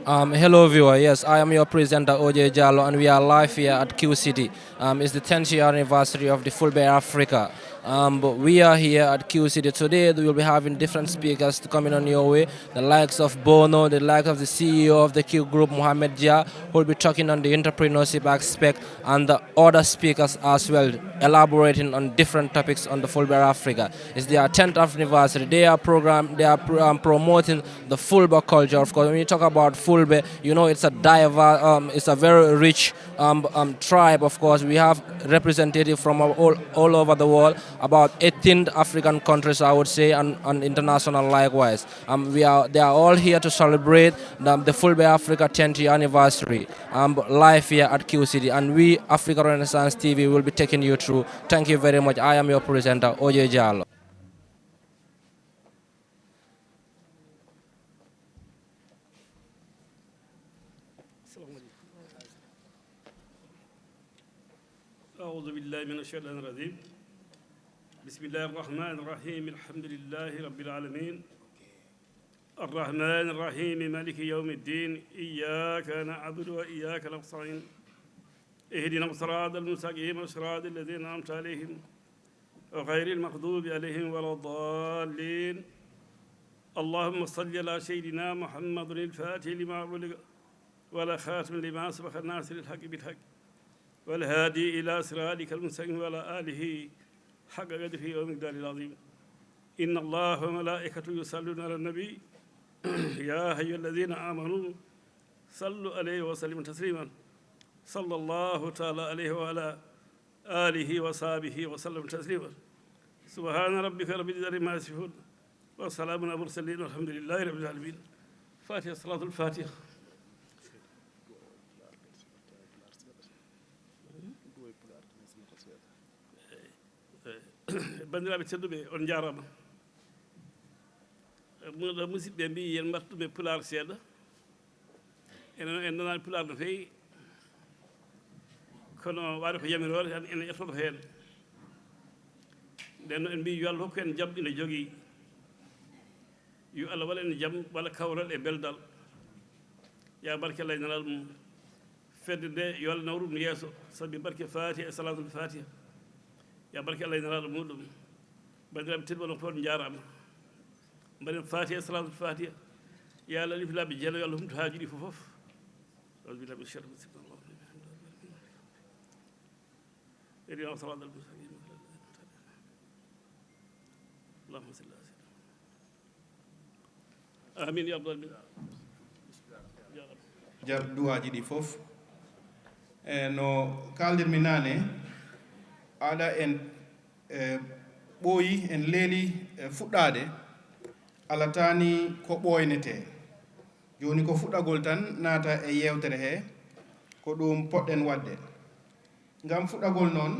Hello, viewer. Yes, I am your presenter, OJ Jallo, and we are live here at Qcity. It's the 10th year anniversary of the Fulbe Africa. But we are here at Qcity today. We will be having different speakers coming on your way. The likes of Bono, the likes of the CEO of the Q Group, Mohamed Jia, who will be talking on the entrepreneurship aspect, and the other speakers as well, elaborating on different topics on the Fulbe Africa. It's their 10th anniversary. They are promoting the Fulbe culture. Of course, when you talk about Fulbe, you know it's a diverse, it's a very rich tribe. Of course, we have representatives from all over the world, about 18 African countries, I would say, and international likewise. They are all here to celebrate the Fulbe Africa 10th year anniversary live here at Qcity, and we, Africa Renaissance TV, will be taking you through. Thank you very much. I am your presenter, Oje Jallo. أعوذ بالله من الشيطان الرجيم بسم الله الرحمن الرحيم الحمد لله رب العالمين الرحمن الرحيم مالك يوم الدين إياك نعبد وإياك نستعين اهدنا الصراط المستقيم صراط الذين أنعمت عليهم غير المغضوب عليهم ولا الضالين اللهم صل على سيدنا محمد الفاتح لما أغلق ولا خاتم لما سبق الناصر الحق بالحق والهادي إلى صراطك المستقيم وعلى آله حق قدره ومقداره العظيم إن الله وملائكته يصلون على النبي يا أيها الذين آمنوا صلوا عليه وسلموا تسليما صلى الله تعالى عليه وعلى آله وصحبه وسلم تسليما سبحان ربك رب العزة عما يصفون وسلام على المرسلين والحمد لله رب العالمين فاتحة صلاة الفاتحة bandiraɓe tedduɓe on jarama muɗo musidɓe mbi yen mbattuɓe pular seeɗa en nanani pular no feewi kono waɗi ko yamirore tan ene ettoto hen nden noon en mbi yo Allah hokku en jaam ina jogui yo Allah waɗa en jaam walla kawral e beldal ya barke Allah nanal mum fedde nde yo Allah nawru ɗum yeeso sabi barke fatiha e salatul fatiha ya barke Allah nalaɗo muɗum bandiraɓe tedduɓe no fof jarama mbaɗen fatiha salatul fatiha ya Allah alif laɓe jeelo yo Allah humto haaju ɗi fof أعوذ بالله من الشيطان الرجيم اهدنا الصراط المستقيم اللهم صل على سيدنا آمين يا رب العالمين jar duwaji ɗi fof no kaldirmi nane aɗa en ɓooyi en leeli fuɗɗade alatani ko ɓoynete joni ko fuɗɗagol tan naata e yewtere he ko ɗum poɗɗen wadde ngam fuɗɗagol noon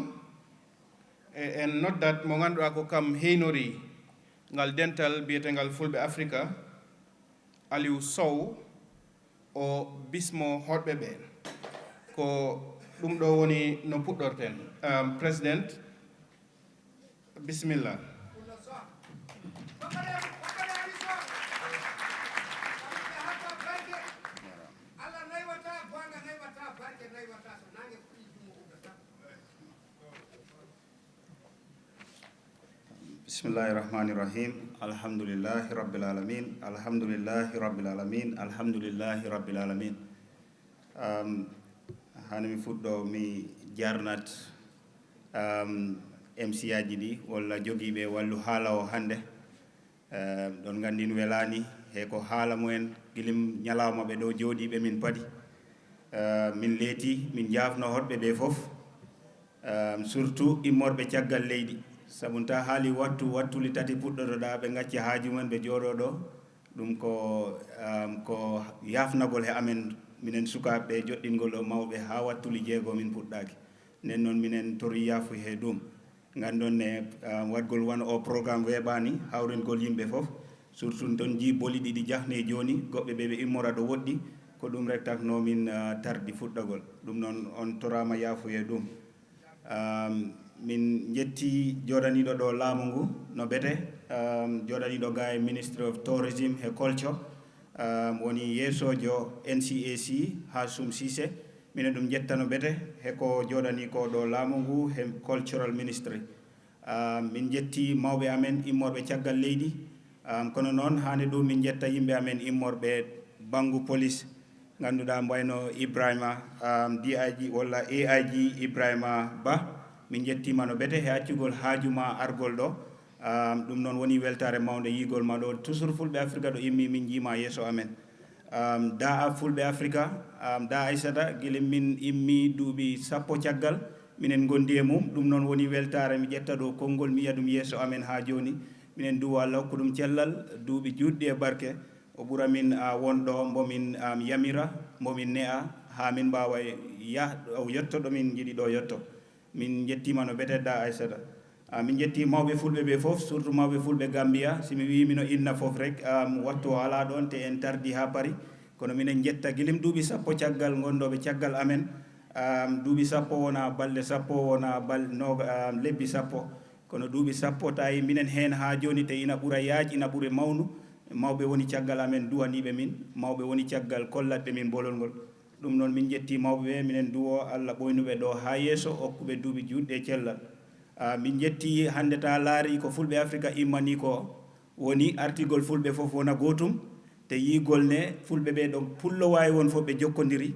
en noddat mo ganduɗa ko kam heynori ngal dental biyetengal Fulbe Africa Aliou Sow o bismo hoɗɓe ɓe ko ɗum ɗo woni no puɗɗorten président bismillah Bismillahirrahmanirrahim. Alhamdulillahi rabbil alamin. Alhamdulillahi rabbil alamin. Alhamdulillahi rabbil alamin. Hanmi fuɗɗo mi jarnat MC aji ɗi walla jogiiɓe wallu haala o hannde ɗon nganndi no welaani he ko haala mumen gilim ñalawma ɓe ɗo jooɗiiɓe min padi min leeti min jaafno hoɗɓe ɓe fof surtout immorɓe caggal leydi sabu ta haali wattuli tati puɗɗotoɗa ɓe gacci haaju mumen ɓe jooɗo ɗo ɗum ko yafnagol he amen minen sukaɓe joɗɗingol ɗo mawɓe ha wattuli jeego min puɗɗaki nden noon minen tori yaafu he ɗum gandon ne waɗgol wan o programme weeɓani hawringol yimɓe fof surtout ton ji boli ɗiɗi jahne joni goɓɓe ɓe ɓe immora ɗo woɗɗi ko ɗum rek takno min tardi fuɗɗagol ɗum noon on torama yaafu he ɗum min jetti joɗaniɗo ɗo laamu ngu no ɓete joɗaniɗo ga e Ministry of Tourism e Culture woni yeesojo NCAC ha Sum Cissé minen ɗum jettano bete heko joɗani ko ɗo laamu ngu he cultural ministry min jetti mawɓe amen immorɓe caggal leydi kono noon hande ɗum min jetta yimɓe amen immorɓe banggu police ganduɗa mbayno Ibrahima DIG walla AIG Ibrahima Ba min jettima no bete he accugol haajuma argol ɗo ɗum noon woni weltare mawde yigol ma ɗo toujours Fulbe Africa ɗo immi min jiima yeeso amen da a Fulbe Africa da Aissata guila min immi duuɓi sappo caggal minen gondi e mum ɗum noon woni weltare mi ƴetta ɗo konngol mi yiya ɗum yeeso amen ha joni minen duwa Allah hokku ɗum cellal duuɓi juɗɗi e barke o ɓura min wonɗo mbomin yamira mbomin ne'a ha min mbawa yetto ɗo min jiiɗi ɗo yetto min jettima no betedda Aissata min jetti mawɓe fulɓe ɓe fof surtout mawɓe fulɓe Gambia simi wimi no inna fof rek wattu o ala ɗon te en tardi ha pari kono minen jetta guilim duuɓi sappo caggal gonɗoɓe caggal amen duuɓi sappo wona balɗe sappo wona lebbi sappo kono duuɓi sappo tawi minen hen ha joni te ina ɓuura yaaj ina ɓuura mawnu mawɓe woni caggal amen duwaniɓe min mawɓe woni caggal kollatɓe min bolol ngol ɗum noon min jetti mawɓe ɓe minen duwo Allah ɓoynuɓe ɗo ha yeeso hokkuɓe duuɓi juɗɗe cellal min jetti hande ta laari ko Fulbe Africa immani ko woni artigol fulɓe fof wona gotum te yigol ne fulɓe ɓe ɗo pullo wawi won fof ɓe jokkodiri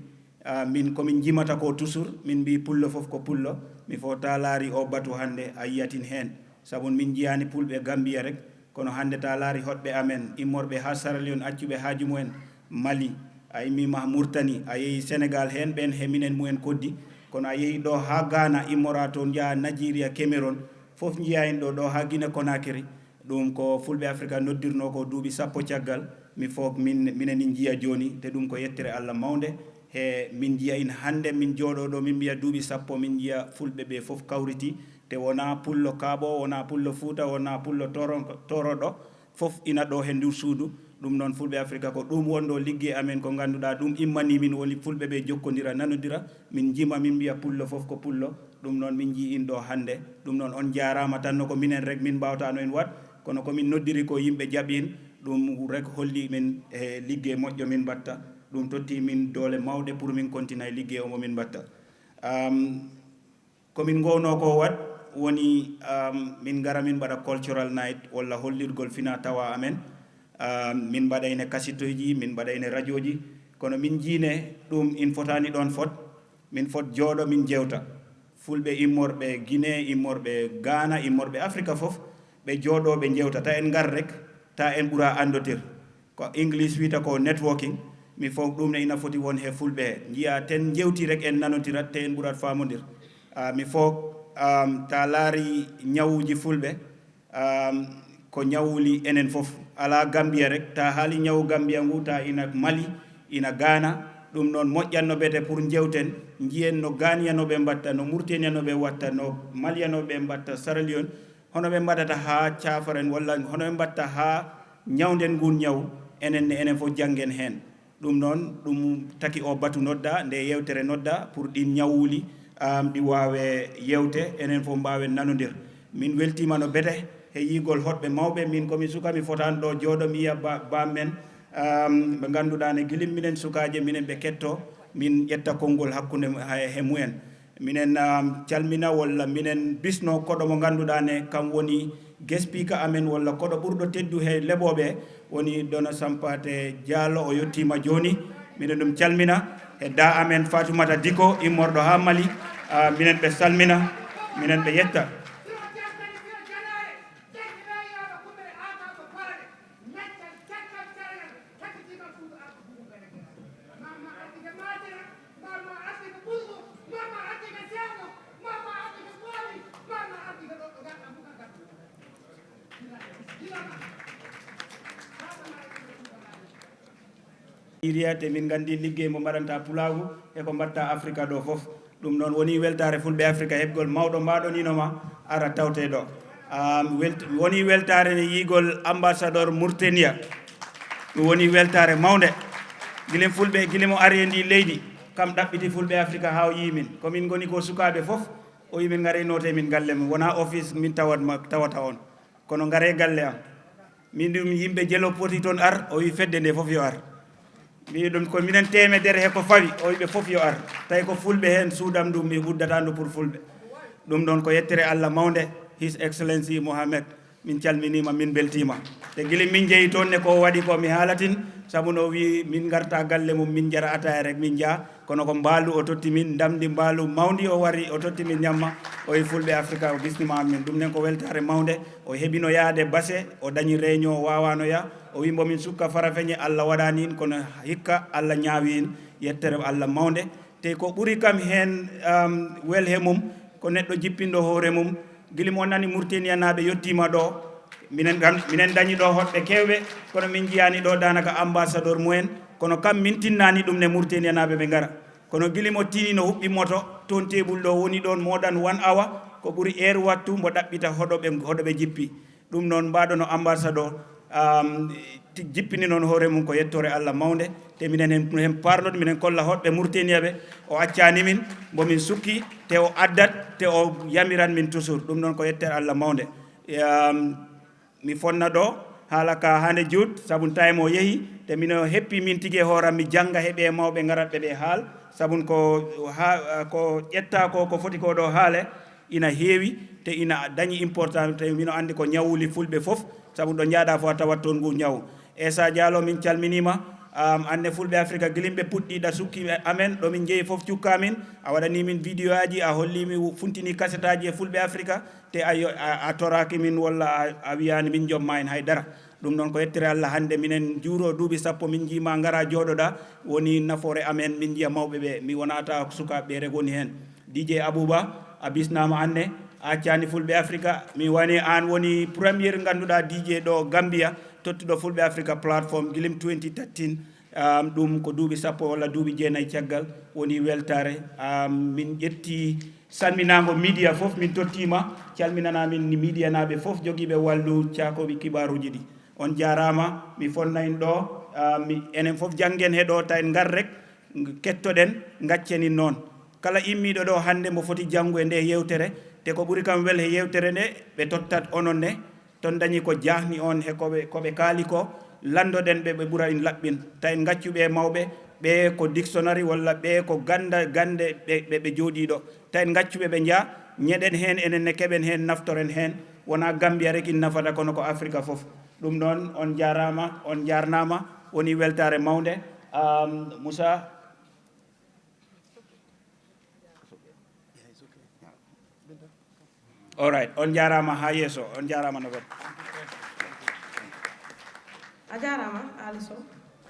min komin jimata ko toujours min mbi pullo fof ko pullo mi fo ta laari o batu hande a yiyatin hen saabu min jiyani pulɓe Gambia rek kono hande ta laari hoɗɓe amen immorɓe ha Sierra Leone accuɓe haaju mumen Mali a immima Mauritanie a yeehi Sénégal hen ɓen he minen mumen koddi kono a yeehi ɗo ha Ghana immora toon jaa Nigeria Cameroon fof jiya en ɗo ha Guinée Conakry ɗum ko Fulbe Africa noddirno ko duuɓi sappo caggal mi fof minen jiya joni te ɗum ko yettere Allah mawde he min jiya in hande min jooɗo ɗo min mbiya duuɓi sappo min jiya fulɓe ɓe fof kawriti te wona pullo Kaabo wona pullo Fouta wona pullo Toroɗo fof ina ɗo he ndur suudu ɗum noon Fulbe Africa ko ɗum wonɗo ligguey amen ko ganduɗa ɗum immani min woni fulɓe ɓe jokkodira nanodira min jima min mbiya pullo fof ko pullo ɗum noon min jii in ɗo hande ɗum noon on jarama tanno ko minen rek min mbawtano en wat kono komin noddiri ko yimɓe jaaɓin ɗum rek holli min e liggey moƴƴo min mbatta ɗum totti min doole mawɗe pour min continue e liggey omo min mbatta komin gowno ko wat woni min gara min mbaɗa cultural night walla hollirgol fina tawa amen min mbaɗayne kasitoji min mbaɗayne radio ji kono min jiine ɗum in fotani ɗon fot min fot jooɗo min jewta fulɓe immorɓe Guinée immorɓe Ghana immorɓe Africa fof ɓe jooɗo ɓe jewta ta en ngar rek ta en ɓuura andotir ko English wiyata ko networking mi fof ɗum ne ina foti won he fulɓe he jiya ten jewti rek en nanotirat te en ɓuurat famodir mi fof ta laari ñawuji fulɓe ko ñawuli enen fof ala Gambia rek ta haali ñawu Gambia ngu ta ina Mali ina Ghana ɗum noon moƴƴanno bete pour jewten jiyen no Ghaniyanoɓe mbatta no Mauritanianoɓe watta no Malianoɓe mbatta Sierra Leone hono ɓe mbaɗata ha cafaren walla hono ɓe mbatta ha ñawden ngun ñaw enen ne enen fof janggen hen ɗum noon ɗum taki o batu nodda nde yewtere nodda pour ɗin ñawuli ɗi wawe yewte enen fof mbawen nanodir min weltima no bete he yigol hoɗɓe mawɓe min komi suka mi fotani ɗo jooɗo mi yiya bammen ɓe ganduɗa ne guilim minen sukaje minen ɓe ketto min ƴetta konngol hakkude he mumen minen calmina walla minen bisno koɗo mo ganduɗa ne kam woni guespika amen walla koɗo ɓurɗo teddu he leɓoɓe woni Dona Sampate Diallo o yettima joni minen ɗum calmina e da amen Fatoumata Diko immorɗo ha Mali minen ɓe salmina minen ɓe yetta iriyate min gandi liggey mo mbaɗanta pulagu e ko mbatta Africa ɗo fof ɗum noon woni weltare Fulbe Africa heɓgol mawɗo mbaɗoninoma ara tawte ɗo woni weltare ne yigol ambassadeur Mauritania ɗum woni weltare mawde guilem fulɓe guilemo ari e ndi leydi kam ɗaɓɓiti Fulbe Africa ha o yimin komin goni ko sukaɓe fof o yimin gare note min galle min wona office min tawata on kono gare galle am min ɗum yimɓe jelo poti toon ar o wi fedde nde fof yo ar mi ɗum ko minen temedere he ko fawi o wiɓe fof yo ar tawi ko fulɓe hen suudam ɗum mi uddata ndu pour fulɓe ɗum ɗon ko yettere Allah mawnde His Excellency Mohamed min calminima min beltima te guila min jeeyi toon ne ko waɗi ko mi haalatin sabu no wi min garta galle mum min jara ataya rek min jaa kono ko mbaalu o totti min ndamdi mbaalu mawdi o wari o totti min ñamma o wi Fulbe Africa o bisnima amin ɗum nen ko weltare mawde o heɓino yaade base o dañi réunion o wawano ya o wi mbomin sukka farafeñe Allah waɗani in kono hikka Allah ñaawi in yettere Allah mawde te ko ɓuri kam hen welhe mum ko neɗɗo jippinɗo hoore mum guilimo nani Mauritania naɓe yettima ɗo minen dañi ɗo hoɓɓe kewɓe kono min jiyani ɗo danaka ambassadeur mumen kono kam min tinnani ɗum ne Mauritania naɓe ɓe gara kono guilimo tini no huɓɓi moto toon tebul ɗo woni ɗon more than 1 hour ko ɓuuri heure wattu mbo ɗaɓɓita hoɗoɓe jippi ɗum noon mbaɗono ambassadeur jippini noon hoore mum ko yettore Allah mawde te minen hen parnoɗo minen kolla hoɓɓe Mauritania ɓe o accani min mbomin sukki te o addat te o yamiran min toujours ɗum noon ko yettere Allah mawde mi fonna ɗo haala ka hande juut sabun time o yeehi te mino heppi min tigui e hooram mi jangga heeɓe mawɓe garatɓe ɓe haal sabun ko ƴetta ko foti ko ɗo haale ina heewi te ina dañi important te mino andi ko ñawuli fulɓe fof sabu ɗo jaaɗa fo a tawat toon ngu ñaw Essa Diallo min calminima anne Fulbe Africa gilimɓe puɗɗiɗa sukki amen ɗo min jeeyi fof cukka min a waɗani min vidéo aji a hollimi funtini cassette aji e Fulbe Africa te a toraki min walla a wiyani min jomma en haydara ɗum noon ko yettere Allah hande minen juuro duuɓi sappo min jima gara jooɗoɗa woni nafoore amen min jiya mawɓe ɓe mi wonata sukaɓe rek woni hen DJ Abouba a bisnama anne a accani Fulbe Africa mi wani an woni premiére ganduɗa DJ ɗo Gambia tottuɗo Fulbe Africa plateforme guilim 2013 ɗum ko duuɓi sappo walla duuɓi jeenayyi caggal woni weltare min ƴetti salminago media fof min tottima calminana min media naɓe fof joguiɓe wallu cakoɓe kibaruji ɗi on jarama mi fonnayin ɗo enen fof janggen heɗo ta en gar rek kettoɗen gacceni noon kala immiɗo ɗo hande mo foti janggu e nde yewtere te ko ɓuuri kam wel he yewtere nde ɓe tottat onon ne ton dañi ko jahni on he koɓe kaali ko landoɗen ɓe ɓuura in laɓɓin ta en gaccuɓe mawɓe ɓe ko dictionnaire walla ɓe ko gande ɓe jooɗiɗo ta en gaccuɓe ɓe jaa ñeɗen hen enen ne keɓen hen naftoren hen wona Gambia rek in nafata kono ko Africa fof ɗum noon on jarama on jarnama woni weltare mawde Moussa all right on jarama ha yesso on jarama no a jarama Aliou Sow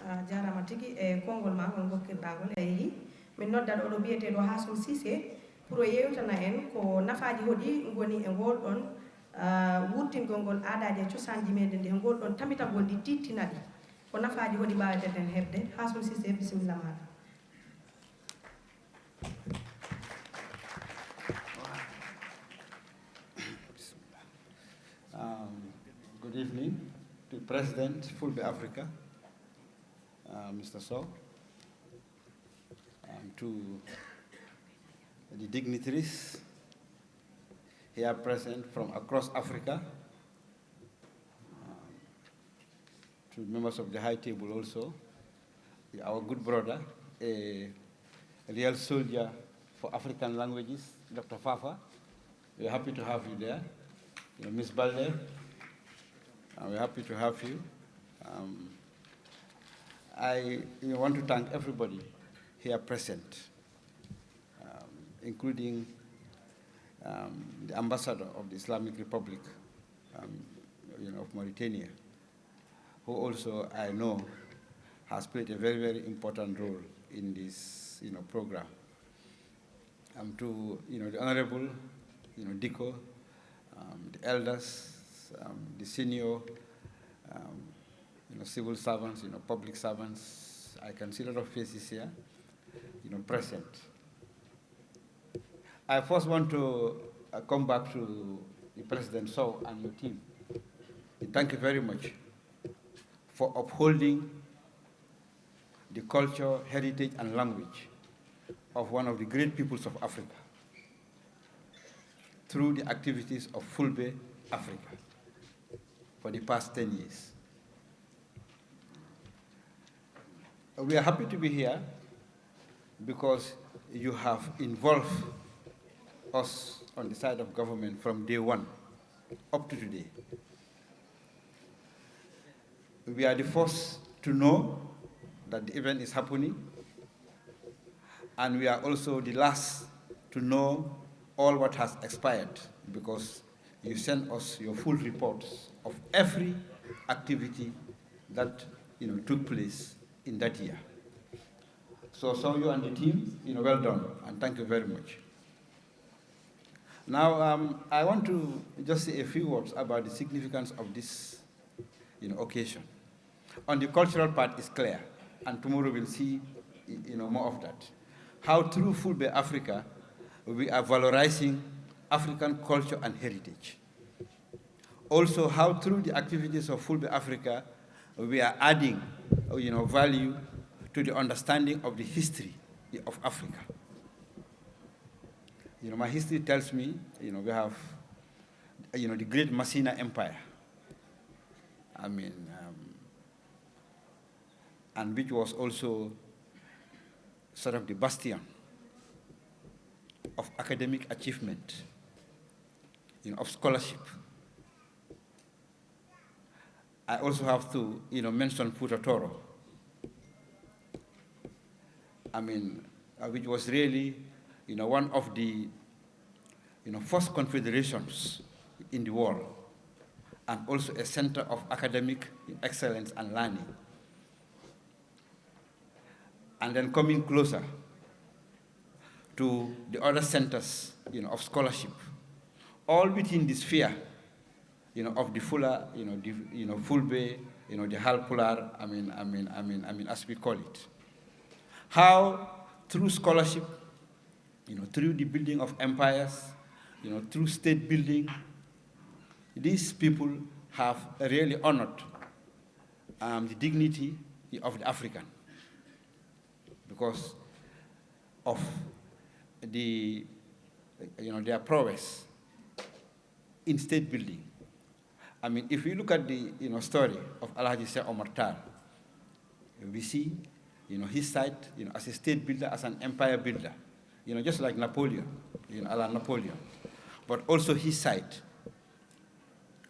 a jarama tigui e konngol ma hol gokkirɗa e yeehi min noddat oɗo biyeteɗo Hassoum Cissé pour o yewtana en ko nafaji hoɗi goni e ngol ɗon wurtingol ngol aadaji e cosanji meɗen ɗi e ngol ɗon tamitagol ɗi tittinaɗi ko nafaji hoɗi mbaweten hebde Hassoum Cissé bisimilla maɗa. Good evening to President Fulbe Africa, Mr. Sow, to the dignitaries here present from across Africa, to members of the high table also, our good brother, a real soldier for African languages, Dr. Fafa. We're happy to have you there. Ms. Balde, we're happy to have you. I want to thank everybody here present, including the ambassador of the Islamic Republic of Mauritania, who also I know has played a very, very important role in this program. To the Honorable Diko, the elders, the senior civil servants, public servants. I can see a lot of faces here, present. I first want to come back to the President Sow and your team. Thank you very much for upholding the culture, heritage, and language of one of the great peoples of Africa through the activities of Fulbe Africa. for the past 10 years. We are happy to be here because you have involved us on the side of government from day one up to today. We are the first to know that the event is happening, and we are also the last to know all what has expired, because you sent us your full reports of every activity that took place in that year. So you and the team, well done, and thank you very much. Now, I want to just say a few words about the significance of this occasion. On the cultural part is clear, and tomorrow we'll see more of that. How through Fulbe Africa, we are valorizing African culture and heritage. Also, how through the activities of Fulbe Africa, we are adding value to the understanding of the history of Africa. My history tells me, we have, the great Masina Empire. And which was also sort of the bastion of academic achievement, of scholarship. I also have to, mention Futa Toro. Which was really, one of the, first confederations in the world, and also a center of academic excellence and learning. And then coming closer to the other centers, of scholarship, all within the sphere, of the Fula, Fulbe, the Halpular, as we call it. How through scholarship, through the building of empires, through state building, these people have really honored the dignity of the African, because of the, their prowess in state building. If you look at the, story of Alhaji Sir Omar Tal, we see, his side, as a state builder, as an empire builder, just like Napoleon, a la Napoleon, but also his side,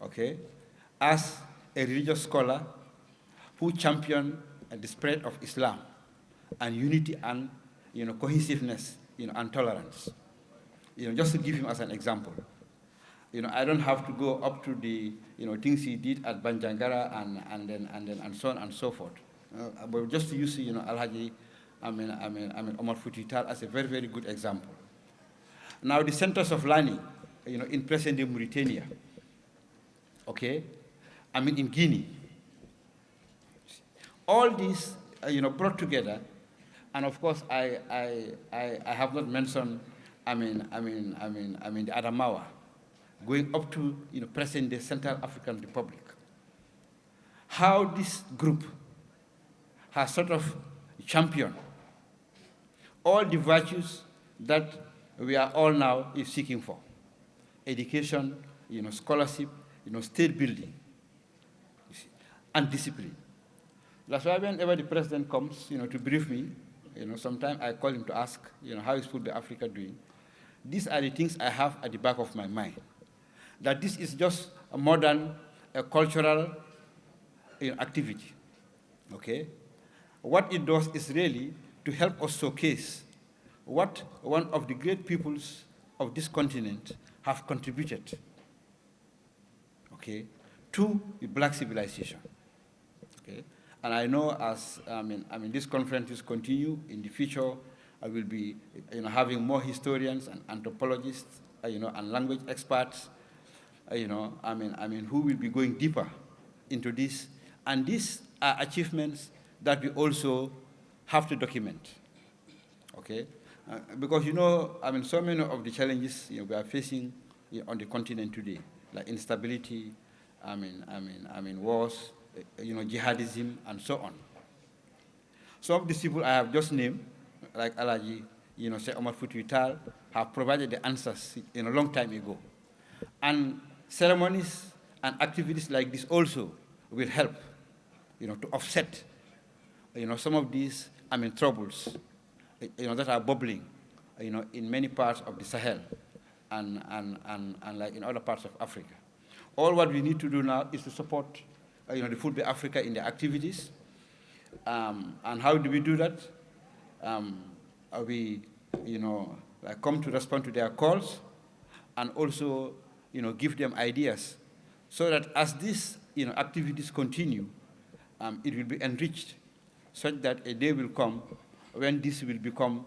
okay, as a religious scholar who championed the spread of Islam and unity and, cohesiveness, and tolerance. Just to give him as an example. I don't have to go up to the, things he did at Banjangara and so on and so forth. But just to use, Alhaji, Omar Futi-Tal as a very, very good example. Now, the centers of learning, in present-day Mauritania, okay, in Guinea. All these, brought together, and of course, I have not mentioned, the Adamawa, going up to, present-day Central African Republic. How this group has sort of championed all the virtues that we are all now seeking for: education, scholarship, state building, and discipline. That's why whenever the president comes, to brief me, sometimes I call him to ask, how is Fulbe Africa doing? These are the things I have at the back of my mind. That this is just a modern, cultural activity, okay? What it does is really to help us showcase what one of the great peoples of this continent have contributed, okay, to the black civilization, okay? And I know as, these conferences continue in the future, I will be, having more historians and anthropologists, and language experts, who will be going deeper into this. And these are achievements that we also have to document, okay? Because, so many of the challenges we are facing on the continent today, like instability, wars, jihadism, and so on. Some of these people I have just named, like Alaji, Sheikh Omar Futi-Tal, have provided the answers a long time ago. And ceremonies And activities like this also will help, to offset, some of these, troubles, that are bubbling, in many parts of the Sahel and like in other parts of Africa. All what we need to do now is to support, the Fulbe Africa in their activities. And how do we do that? We, come to respond to their calls and also, give them ideas so that as these, activities continue, it will be enriched such that a day will come when this will become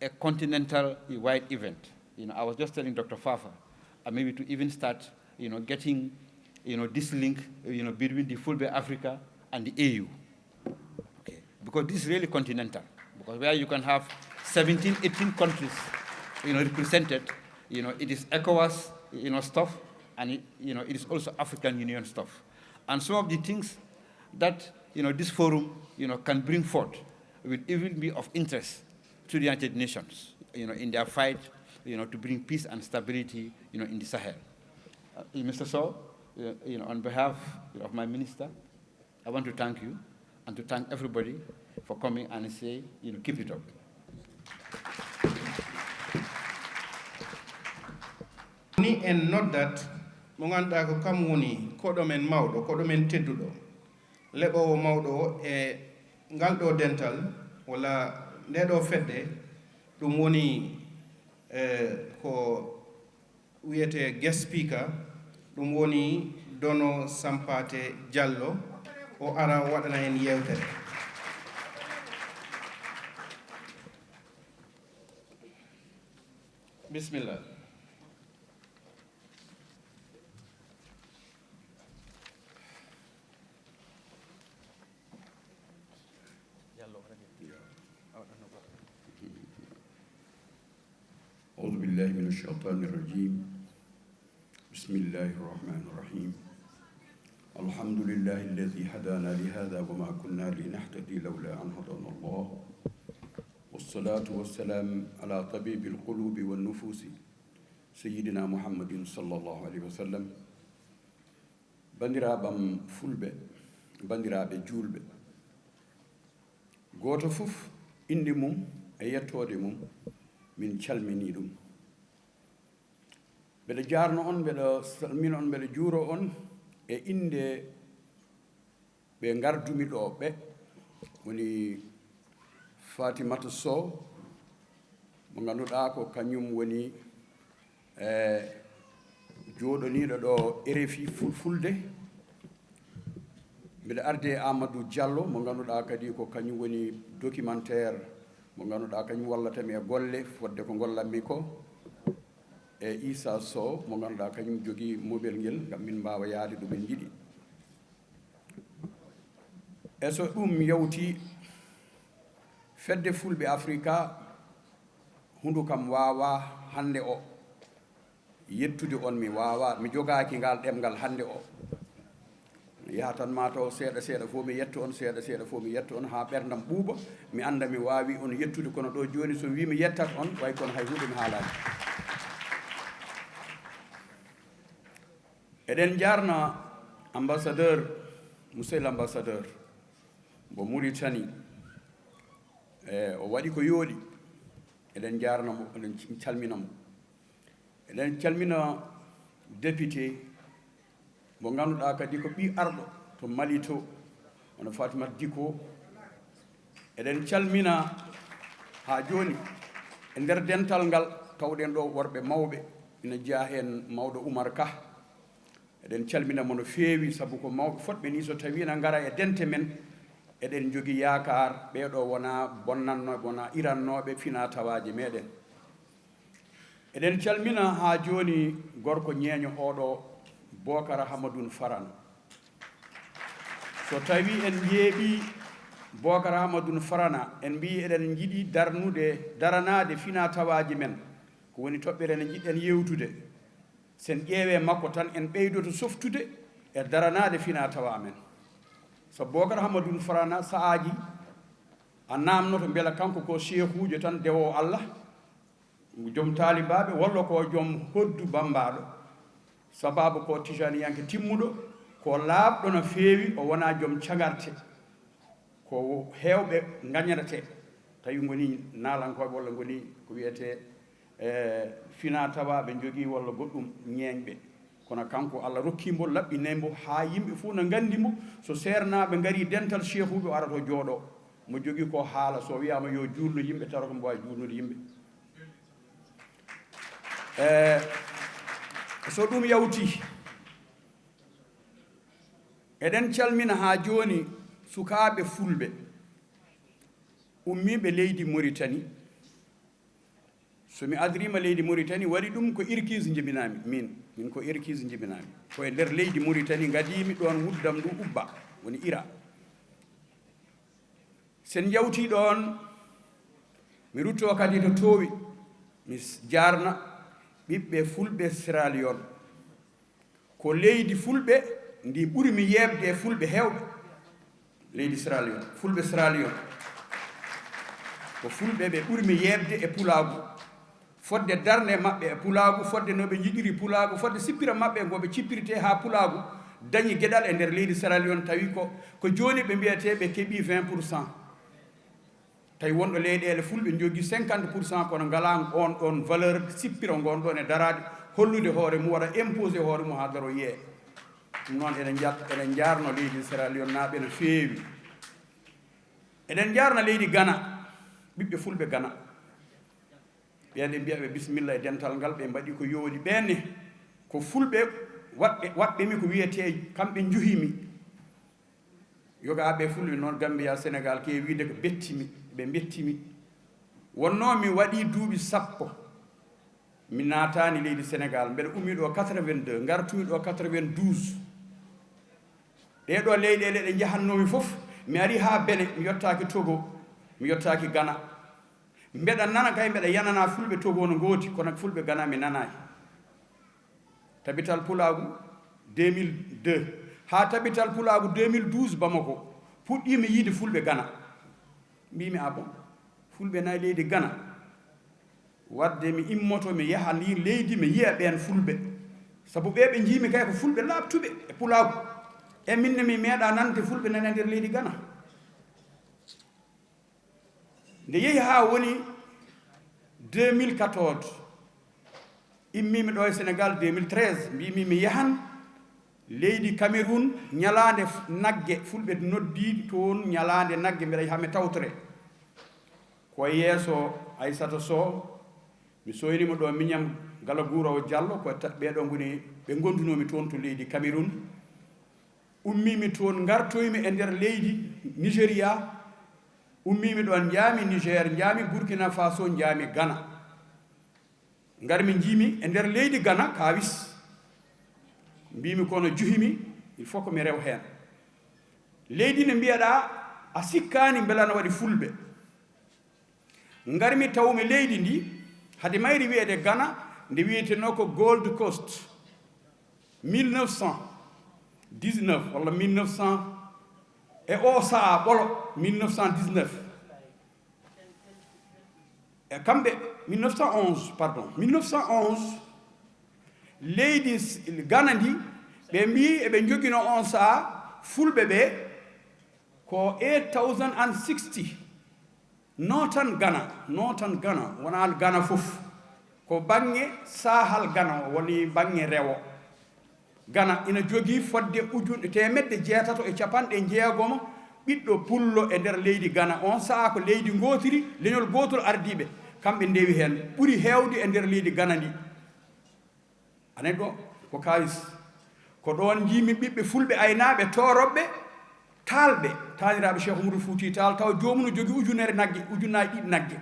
a continental-wide event. I was just telling Dr. Fafa, maybe to even start, getting, this link, between the Fulbe Africa and the AU. Okay. Because this is really continental. Because where you can have 17, 18 countries, represented, it is ECOWAS, stuff, and it is also African Union stuff. And some of the things that, this forum, can bring forth will even be of interest to the United Nations, in their fight, to bring peace and stability, in the Sahel. Mr. Sow, on behalf of my minister, I want to thank you and to thank everybody for coming and say, keep it up. Ni en noddat mo ganduɗa ko kam woni koɗo men mawɗo koɗo men tedduɗo leɓowo mawɗo e ngal ɗo dental walla nde ɗo fedde ɗum woni ko wiyete guest speaker ɗum woni Dono Sampate Diallo o ara waɗana en yewtere. Bismillah. أعوذ بالله من الشيطان الرجيم بسم الله الرحمن الرحيم الحمد لله الذي هدانا لهذا وما كنا لنهتدي لولا أن هدانا الله والصلاة والسلام على طبيب القلوب والنفوس سيدنا محمد صلى الله عليه وسلم بندرابم فلبة بندرابة جولبة goto fof inde mum e yettode mum min calmini ɗum mbeɗa jarno on mbeɗa salmina on mbeɗa juuro on e inde ɓe gardumi ɗo ɓe woni Fatimata Sow mo ganduɗa ko kañum woni jooɗoniɗo ɗo RFI fulfulde mbiɗa arde Amadou Diallo mo ganduɗa kadi ko kañum woni documentaire mo ganduɗa kañum wallatami e golle fodde ko gollatmi ko e Issa Sow mo ganduɗa kañum jogui mobile ngel ngam min mbawa yaade ɗo min jiiɗi e so ɗum yawti fedde Fulbe Africa hundu kam wawa hande o yettude on mi wawa mi jogaki ngal ɗemgal hande o yaha tan mataw seeɗa seeɗa fof mi yetto on seeɗa seeɗa fof mi yetto on ha ɓerdam ɓuuɓa mi anda mi wawi on yettude kono ɗo joni so wi mi yettat on way kono hay huuɗo mi haalani eɗen jarna ambassadeur monsieur l'ambassadeur mo Mauritanie o waɗi ko yooɗi eɗen jarnamo eɗen calminamo eɗen calmina député mo ganduɗa kadi ko ɓi arɗo to Mali to ono Fatimata Diko eɗen calmina ha joni e nder dental ngal tawɗen ɗo worɓe mawɓe ina jeeya hen mawɗo Oumar Ka eɗen calminamo no feewi saabu ko mawɓe fotɓe ni so tawi na ngara e dente men eɗen jogui yakar ɓeɗo wona bonnannoɓe wona irannoɓe fina tawaji meɗen eɗen calmina ha joni gorko ñeeño oɗo Bokara Hamadoun Farana so tawi en yeeɓi Bokara Hamadoun Farana en mbi eɗen jiiɗi daranade fina tawaji men ko woni toɓɓere ne jiɗɗen yewtude sen ƴeewe makko tan en ɓeydoto softude e daranade fina tawa men so Bokara Hamadoun Farana saaji a namnoto beela kanko ko cheikhujo tan dewo Allah joom talibaɓe walla ko joom hoddu bambaɗo sababu ko tijaniyanke timmuɗo ko laaɓɗo no feewi o wona joom cagarte ko heewɓe gañirate tawi ngoni naalankoɓe walla ngoni ko wiyete fina tawaɓe jogii walla goɗɗum ñeeñɓe kono kanko Allah rokkimo laɓɓinaymo haa yimɓe fof no nganndi mo so seernaɓe ngari dental cheikhuɓe o arata o jooɗo mo jogii ko haala so wiyama yo juulno yimɓe tawa ko mbo wawi juulnude yimɓe so ɗum yawti eɗen calmina haa jooni sukaaɓe fulɓe ummiɓe leydi Mauritanie so mi adrima leydi Mauritanie waɗi ɗum ko irkise jibinami min ko irkise jibinami koye nder leydi Mauritanie gadimi ɗon wuddam ndu ubba woni ira sen jawti ɗon mi rutto kadi to toowi mi jarna ɓiɓɓe fulɓe Sierra Leone ko leydi fulɓe ndi ɓuri mi yebde e fulɓe hewɓe leydi Sierra Leone fulɓe Sierra Leone ko fulɓe ɓe ɓuri mi yebde e pulagu fodde darne maɓɓe e pulagu fodde no ɓe jiɗiri pulagu fodde sippira maɓɓe ngoɓe cippirte ha pulagu dañi gueɗal e nder leydi Sierra Leone tawi ko joni ɓe mbiyete ɓe keeɓi 20% tawi wonɗo leyɗele fulɓe jogui 50% kono ngala on ɗon valeur sippira gon ɗon e darade hollude hoore mum waɗa imposé hoore mum ha daro yee ɗum noon eɗen jarno leydi Sierra Leone naaɓe no feewi eɗen jarna leydi Ghana ɓiɓɓe fulɓe Ghana ɓeɗe mbiyaɓe bisimilla e dental ngal ɓe mbaɗi ko yooɗi ɓenne ko fulɓe waɗɓemi ko wiyete kamɓe juhimi yogaɓe fulɓe noon Gambia Sénégal ke wiide ko bettimi ɓe bettimi wonno mi waɗi duuɓi 10 mi naatani leydi Sénégal mbeɗa ummi ɗo 82 gartumi ɗo 92 ɗeɗo leyɗele ɗe jahannomi fof mi ari ha Benin mi yottaki Togo mi yottaki Ghana mbeɗa nana kay mbeɗa yanana fulɓe Togo no gooti kono fulɓe Ghana mi nanaki tabital pulagu 2002 ha tabital pulagu 2012 Bamako puɗɗimi yiide fulɓe Ghana mbimi a bon fulɓe nayi leydi Ghana wadde mi immoto mi yaha li leydi mi yiya ɓen fulɓe sabu ɓeɓe jiimi kay ko fulɓe laaɓtuɓe e pulagu e minne mi meeɗa nante fulɓe nani e nder leydi Ghana nde yehi ha woni 2014 immimi ɗo e Sénégal 2013 mbimi mi yahan leydi Cameroun ñalande nagge fulɓe noddi toon ñalande nagge mbeɗa yaha mi tawtore ko yeeso Aissata Sow mi soynimo ɗo miñam Gala Gourawo Diallo ko ɓeɗo ngoni ɓe gondunomi toon to leydi Cameroun ummimi toon gartoymi e nder leydi Nigéria ummimi ɗon jaami Niger jaami Burkina Faso jaami Ghana garmi jiimi e nder leydi Ghana kawis mbimi kono juhimi il faut ko mi rew hen leydi ne mbiyaɗa a sikkani belana waɗi fulɓe garmi tawmi leydi ndi hade mayri wiyede Ghana nde wiyeteno ko Gold Coast 1919 walla 1900 e o saa ɓolo 1919 e kamɓe 1911 pardon 1911 leydi Ghana ndi ɓe mbi eɓe joguino on saa fulɓe ɓe ko 8060 notan Ghana wona Ghana fof ko bange sahal Ghana woni bange rewo Ghana ina jogii fodde temedde 650 ɓiɗɗo pullo e nder leydi Ghana on saa ko leydi gootiri leñol gootol ardiɓe kamɓe ndewi hen ɓuri heewde e nder leydi Ghana ndi anen ɗo ko kawis ko ɗon jimi ɓiɓɓe fulɓe aynaɓe toroɓɓe talɓe taniraɓe Cheikh Oumar Fouti Tall taw jomum no jogui ujunaji ɗiɗi nagge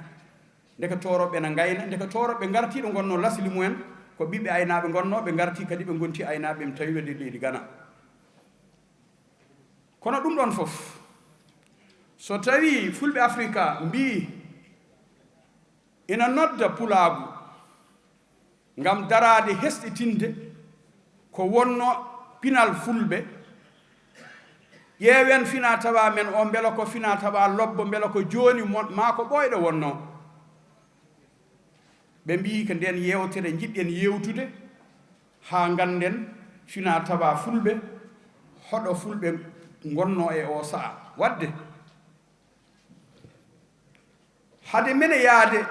ndeka toroɓɓe na gayna ndeka toroɓɓe garti ɗo gonno lasli mumen ko ɓiɓɓe aynaɓe gonno ɓe garti kadi ɓe gonti aynaɓe mi tawi ɓe leydi Ghana kono ɗum ɗon fof so tawi fulɓe Africa mbi ina nodda pulagu ngam darade hesɗitinde ko wonno pinal fulɓe ƴeewen fina tawa men o beela ko fina tawa lobbo beela ko joni ma ko ɓoyɗo wonno ɓe mbi ko nden yewtere jiɗɗen yewtude ha ganden fina tawa fulɓe hoɗo fulɓe gonno e o sa'a wadde hade mene yaade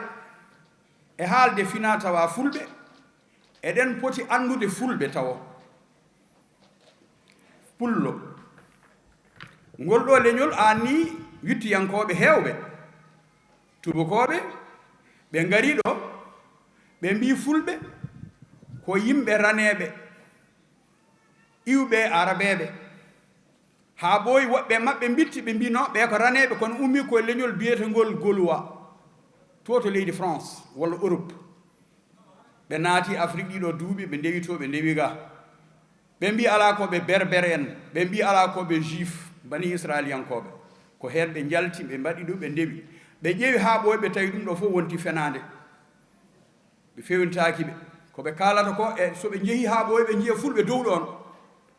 e haalde fina tawa fulɓe eɗen poti andude fulɓe tawo pullo ngol ɗo leñol anni wittiyankoɓe heewɓe tubakoɓe ɓe ngari ɗo ɓe mbi fulɓe ko yimɓe raneɓe iwɓe arabeɓe ha ɓooyi woɓɓe maɓɓe bitti ɓe mbi no ɓe ko raneɓe kono ummi koye leñol biyetengol gaulois to leydi France walla Europe ɓe naati Afrique ɗiɗo duuɓi ɓe ndewi to ɓe ndewi ga ɓe mbi ala koɓe berbere en ɓe mbi ala koɓe juif bani israéliyankoɓe ko hen ɓe jalti ɓe mbaɗi ɗum ɓe ndewi ɓe ƴeewi ha ɓooyi ɓe tawi ɗum ɗo fof wonti fenade ɓe fewintaki ɓe koɓe kalata ko e soɓe jeehi ha ɓooyi ɓe jiiya fulɓe dow ɗon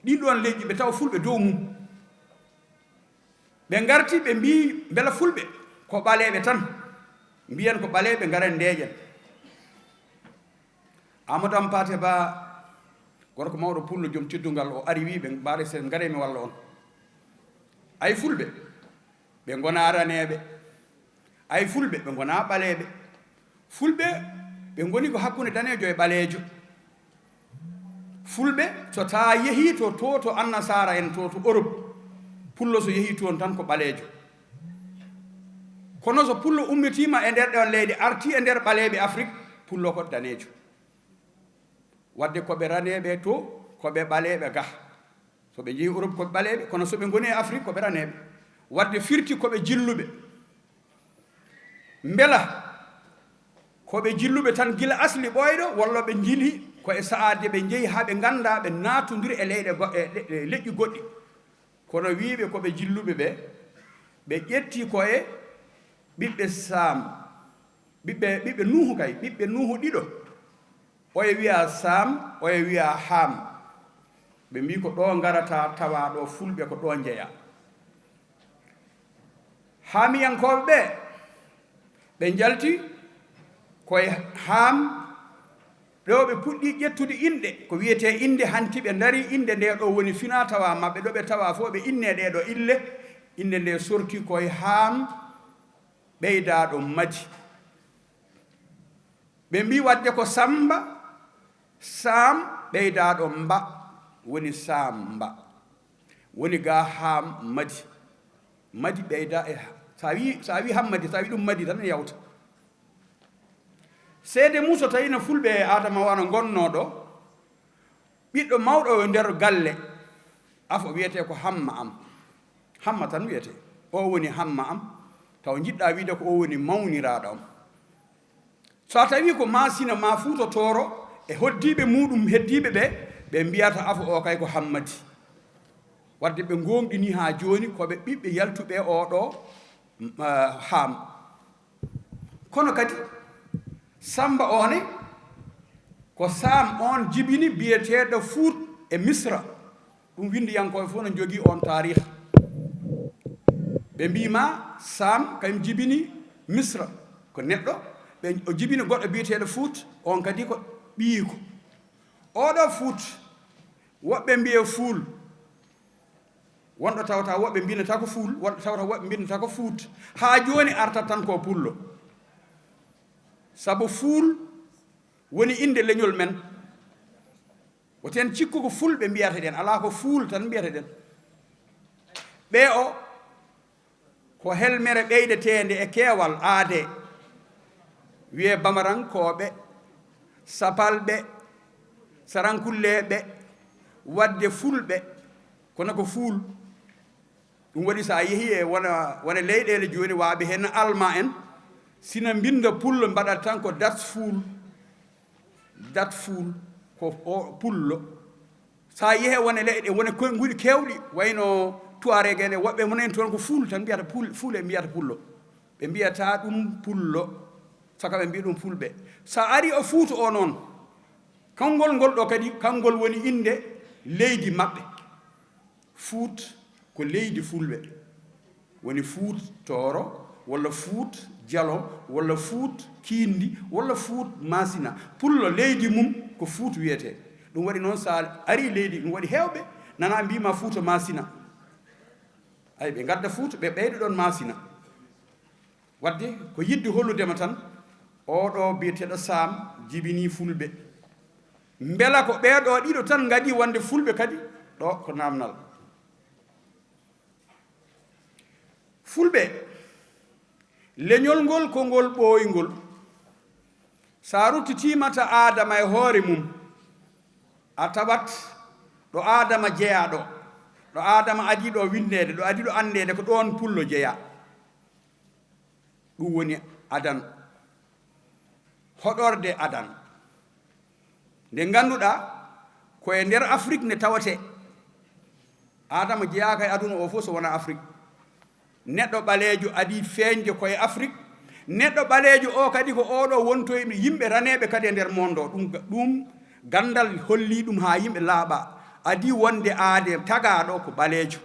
ɗin ɗon leƴƴi ɓe tawa fulɓe dow mum ɓe garti ɓe mbi beela fulɓe ko ɓaleɓe tan mbiyen ko ɓaleɓe ngaren ndeeƴen Amadou Hampate Ba gorko mawɗo pullo joom teddungal o ari wi ɓe mbaɗa se ngare mi walla on ay fulɓe ɓe gona raneɓe ay fulɓe ɓe gona ɓaleɓe fulɓe ɓe goni ko hakkude danejo e ɓalejo fulɓe so ta yeehi to annasara en to Europe pullo so yeehi toon tan ko ɓalejo kono so pullo ummitima e nder ɗon leydi arti e nder ɓaleɓe Afrique pullo ko danejo wadde koɓe raneɓe to koɓe ɓaleɓe ga soɓe jeehi Europe koɓe ɓaleɓe kono soɓe goni e Afrique koɓe raneɓe wadde firti koɓe jilluɓe beela koɓe jilluɓe tan gila asli ɓoyɗo walla ɓe jili ko e saade ɓe jeehi ha ɓe ganda ɓe natodiri e leyɗe leƴƴi goɗɗi kono wiɓe koɓe jilluɓe ɓe ƴetti koye ɓiɓɓe Sam ɓiɓɓe Nuhu kay ɓiɓɓe Nuhu ɗiɗo oye wiya Sam oye wiya Ham ɓe mbi ko ɗo garata tawa ɗo fulɓe ko ɗo jeeya Hamiyankoɓe ɓe jalti koye Ham ɗo ɓe puɗɗi ƴettude inɗe ko wiyete inde hanti ɓe dari inde nde ɗo woni fina tawa maɓɓe ɗo ɓe tawa fof ɓe inne ɗe ɗo ille inde nde sorti koye Ham ɓeydaɗo Madi ɓe mbi wadde ko Samba Sam ɓeydaɗo Mba woni Samba woni ga Ham Madi Madi ɓeyda e sa wi Hammadi sa wi ɗum Madi tan yawta seede mum so tawi no fulɓe e Adama wano gonno ɗo ɓiɗɗo mawɗo e nder galle afo wiyete ko hamma tan wiyete o woni hamma am taw jiɗɗa wiide ko o woni mawniraɗo am so tawi ko masina ma fuutotoro e hoddiɓe muɗum heddiɓe ɓe mbiyata afo o kay ko Hammadi wadde ɓe gonɗini ha joni koɓe ɓiɓɓe yaltuɓe oɗo Ham kono kadi Samba one ko Sam on jibini biyeteɗo Fuut e Misra ɗum windiyankoɓe fof no jogui on tarih ɓe mbima Sam kayum jibini Misra ko neɗɗo ɓe o jibini goɗɗo biyeteɗo Fuut on kadi ko ɓiyiko oɗo Fuut woɓɓe mbiye Fuul wonɗo tawata woɓɓe mbinata ko Fuul wonɗo tawata woɓɓe mbinata ko Fuut ha joni arta tan ko pullo sabu Fuul woni inde leñol men woten cikku ko fulɓe mbiyata ɗen ala ko Fuul tan mbiyata ɗen ɓe o ko helmere ɓeydetende e keewal aade wiye bamarankoɓe sapalɓe sarankulleɓe wadde fulɓe kono ko Fuul ɗum waɗi sa yeehi e wona leyɗele joni waaɓe hen alma en sina mbinda pullo mbaɗat tan ko dat Fuul ko o pullo sa yeehe wona leyɗe wona guɗi kewɗi wayno tuareg en woɓɓe monen toon ko Fuul tan mbiyata fuule mbiyata pullo ɓe mbiyata ɗum pullo saka ɓe mbiya ɗum fulɓe sa ari o Fuuta o noon kangol ngol ɗo kadi kangol woni inde leydi maɓɓe Fuut ko leydi fulɓe woni Fuut Tooro walla Fuut Jalo walla Fuut Kindi walla Fuut Masina pullo leydi mum ko Fuut wiyete ɗum waɗi noon sa ari leydi ɗum waɗi heewɓe nana mbima Fuuta masina ay ɓe gadda Fuuta ɓe ɓeyɗo ɗon masina wadde ko yidde holludema tan oɗo biyeteɗo Sam jibini Fulɓe beela ko ɓeeɗo ɗiɗo tan gadi wonde Fulɓe kadi ɗo ko namnal Fulɓe leñol ngol ko ngol ɓooyngol sa ruttitimata Adama e hoore mum a tawat ɗo Adama jeeya ɗo Adama adi ɗo windede ɗo adi ɗo andede ko ɗon pullo jeeya ɗum woni adan hoɗorde adan nde ngannduɗa koye nder Afrique ne tawate Adama jeeyaka e aduna o fof so wona Afrique neɗɗo ɓaleejo adi feeñde koye Afrique neɗɗo ɓaleejo o kadi ko oɗo wontoye yimɓe raneɓe kadi e nder monde o ɗum gandal holli ɗum ha yimɓe laaɓa adi wonde aade tagaɗo ko ɓaleejo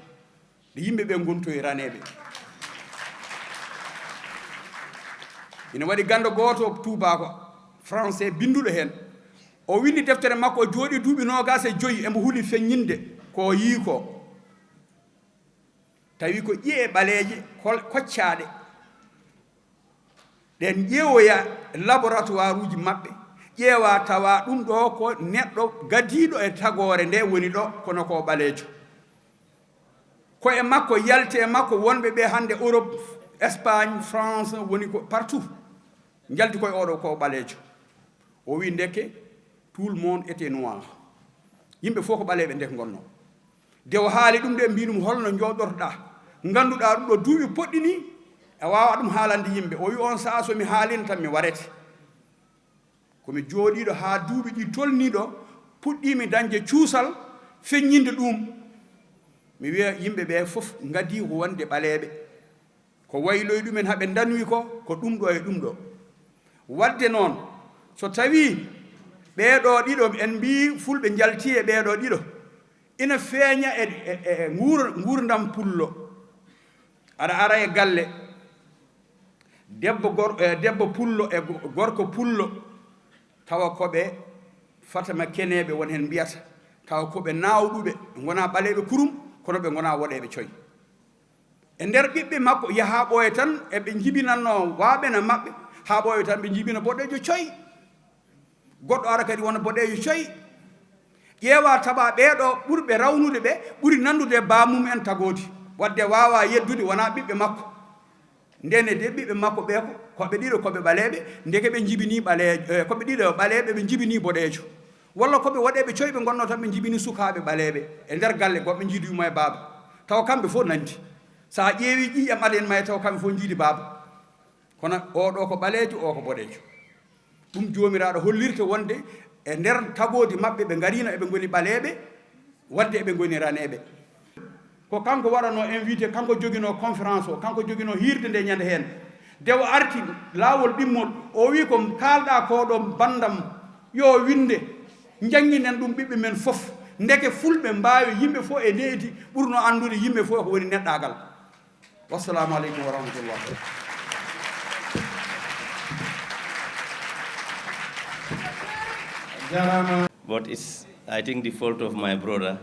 nde yimɓe ɓe gontoye raneɓe ina waɗi gando goto tubako français binduɗo hen o windi deftere makko o jooɗi duuɓi 25 emo huuli feññinde ko yii ko tawi ko ƴiye ɓaleeje koccaɗe ɗen ƴeewoya laboratoire uji maɓɓe ƴeewa tawa ɗum ɗo ko neɗɗo gadiɗo e tagore nde woni ɗo kono ko ɓaleejo ko e makko yalte e makko wonɓe ɓe hande Europe Espagne France woni ko partout jalti koye oɗo ko ɓaleejo o wi ndeke tout le monde était noir yimɓe fof ko ɓaleɓe ndek gonno nde o haali ɗum de mbinum holno jooɗorɗa ngannduɗa ɗum ɗo duuɓi poɗɗi ni e wawa ɗum haalande yimɓe o wi on saha somi haalino tan mi warete komi jooɗiɗo ha duuɓi ɗi tolniɗo puɗɗimi dañde cuusal feññinde ɗum mi wiya yimɓe ɓe fof gadi ko wonde ɓaleɓe ko wayloy ɗumen haɓe danwi ko ɗum ɗo e ɗum ɗo wadde noon so tawi ɓeeɗo ɗiɗo en mbi Fulɓe jalti e ɓeeɗo ɗiɗo ina feeña e gurdam pullo aɗa ara e galle debbo pullo e gorko pullo tawa koɓe fatama keneɓe won hen mbiyata tawa koɓe nawɗuɓe gona ɓaleɓe kurum kono ɓe gona woɗeɓe coy e nder ɓiɓɓe makko yaha ɓooye tan eɓe jibinanno waaɓena maɓɓe ha ɓooye tan ɓe jibina boɗejo coy goɗɗo ara kadi wona boɗejo coy ƴeewa taɓa ɓeeɗo ɓurɓe rawnude ɓe ɓuri nandude bamum en tagodi wadde wawa yeddude wona ɓiɓɓe makko ndene de ɓiɓɓe makko ɓe koɓe ɗiɗo koɓe ɓaleɓe ndeke ɓe jibini ɓaleejo koɓe ɗiɗo ɓaleɓe ɓe jibini boɗejo walla koɓe waɗeɓe coy ɓe gonno tan ɓe jibini sukaɓe ɓaleɓe e nder galle goɓe jiidi yuma e baaba taw kamɓe fof nandi sa ƴeewi ƴiƴam aɗa en ma taw kamɓe fof jiidi baaba kono oɗo ko ɓaleejo o ko boɗejo ɗum jomiraɗo hollirta wonde e nder tagodi maɓɓe ɓe garino eɓe goni ɓaleɓe wadde eɓe goni raneɓe ko kanko waɗano invité kanko joguino conférence o kanko joguino hirde nde ñande hen nde o arti laawol ɗimmol o wi ko kalɗa koɗo bandam yo winde jangguinen ɗum ɓiɓɓe men fof ndeke Fulɓe mbawi yimɓe fof e leydi ɓurno andude yimɓe fof ko woni neɗɗagal wassalamu aleykum wa rahmatullah. But it's, I think, the fault of my brother.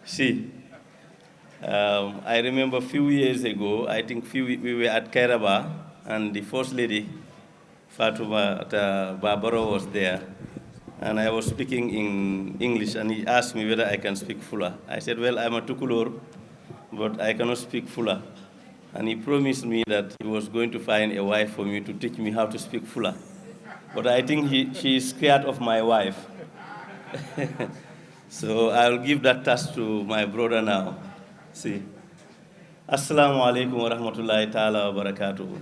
See, I remember a few years ago, I think we were at Kairaba, and the First Lady, Fatuma Barbaro, was there. And I was speaking in English, and he asked me whether I can speak Fula. I said, well, I'm a Tukulor, but I cannot speak Fula. And he promised me that he was going to find a wife for me to teach me how to speak Fula. But I think she is scared of my wife. So I'll give that task to my brother now. See. Assalamu alaikum wa rahmatullahi ta'ala wa barakatuhu.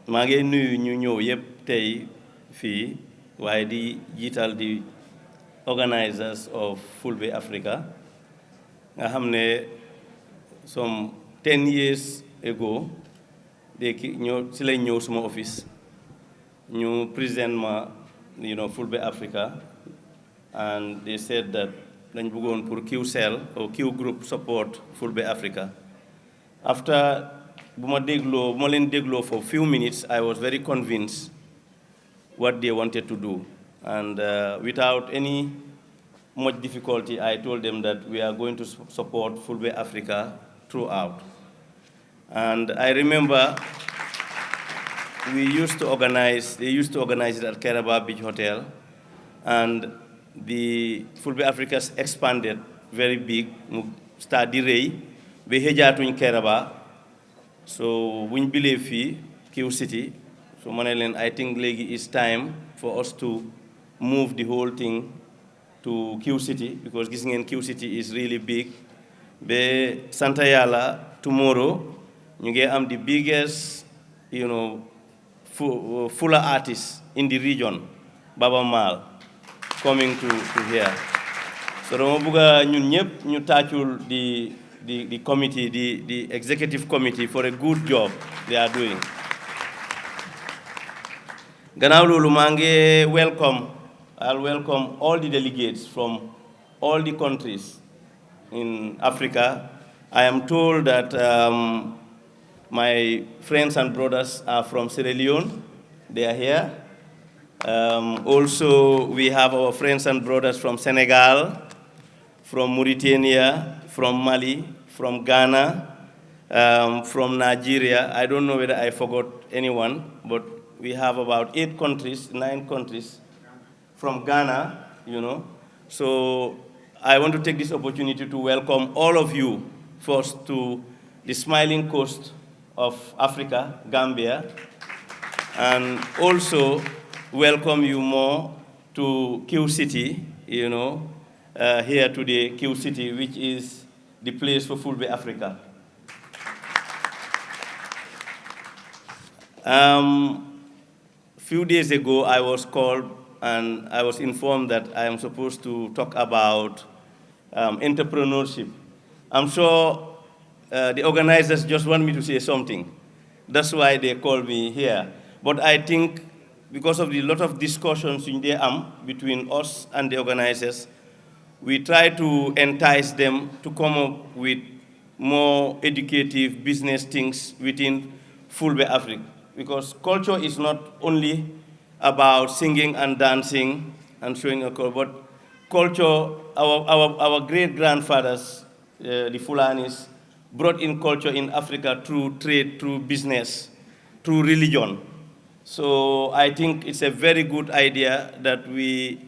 maa ngi nuyu ñu ñëw yëpp tey fii waaye di jiital di organisers of Fulbe Africa nga xam ne some 10 years ago si lañ ñëw suma office ñu present ma Fulbe Africa, and they said that dañ bëggoon pour Qcell or Q group support Fulbe Africa. After bu ma leen dégloo for a few minutes, I was very convinced what they wanted to do. And without any much difficulty, I told them that we are going to support Fulbe Africa throughout. And I remember they used to organize it at Keraba Beach Hotel, and the Fulbe Africa expanded very big, start di rëy, be hejatuñ Keraba. So we believe fii Qcity, so I think it's time for us to move the whole thing to Qcity, because gis ngeen Qcity is really big. Be Santa Yala tomorrow, ñu ngi am the biggest, Fula artists in the region, Baba Mal, coming to here. So dama bëgg ñun ñëpp ñu tàccul the committee, the executive committee for a good job they are doing. Gannaaw loolu maa ngi I'll welcome all the delegates from all the countries in Africa. I am told that my friends and brothers are from Sierra Leone. They are here. Also, we have our friends and brothers from Senegal, from Mauritania, from Mali, from Ghana, from Nigeria. I don't know whether I forgot anyone, but we have about 9 countries from Ghana, So I want to take this opportunity to welcome all of you first to the smiling coast of Africa, Gambia, and also welcome you more to Qcity, here today, Qcity, which is the place for Fulbe Africa. Few days ago, I was called and I was informed that I am supposed to talk about entrepreneurship. I'm sure the organizers just want me to say something. That's why they called me here. But I think because of the lot of discussions in there between us and the organizers, we try to entice them to come up with more educative business things within Fulbe Africa. Because culture is not only about singing and dancing and showing a culture, but culture, our great-grandfathers, the Fulanis, brought in culture in Africa through trade, through business, through religion. So I think it's a very good idea that we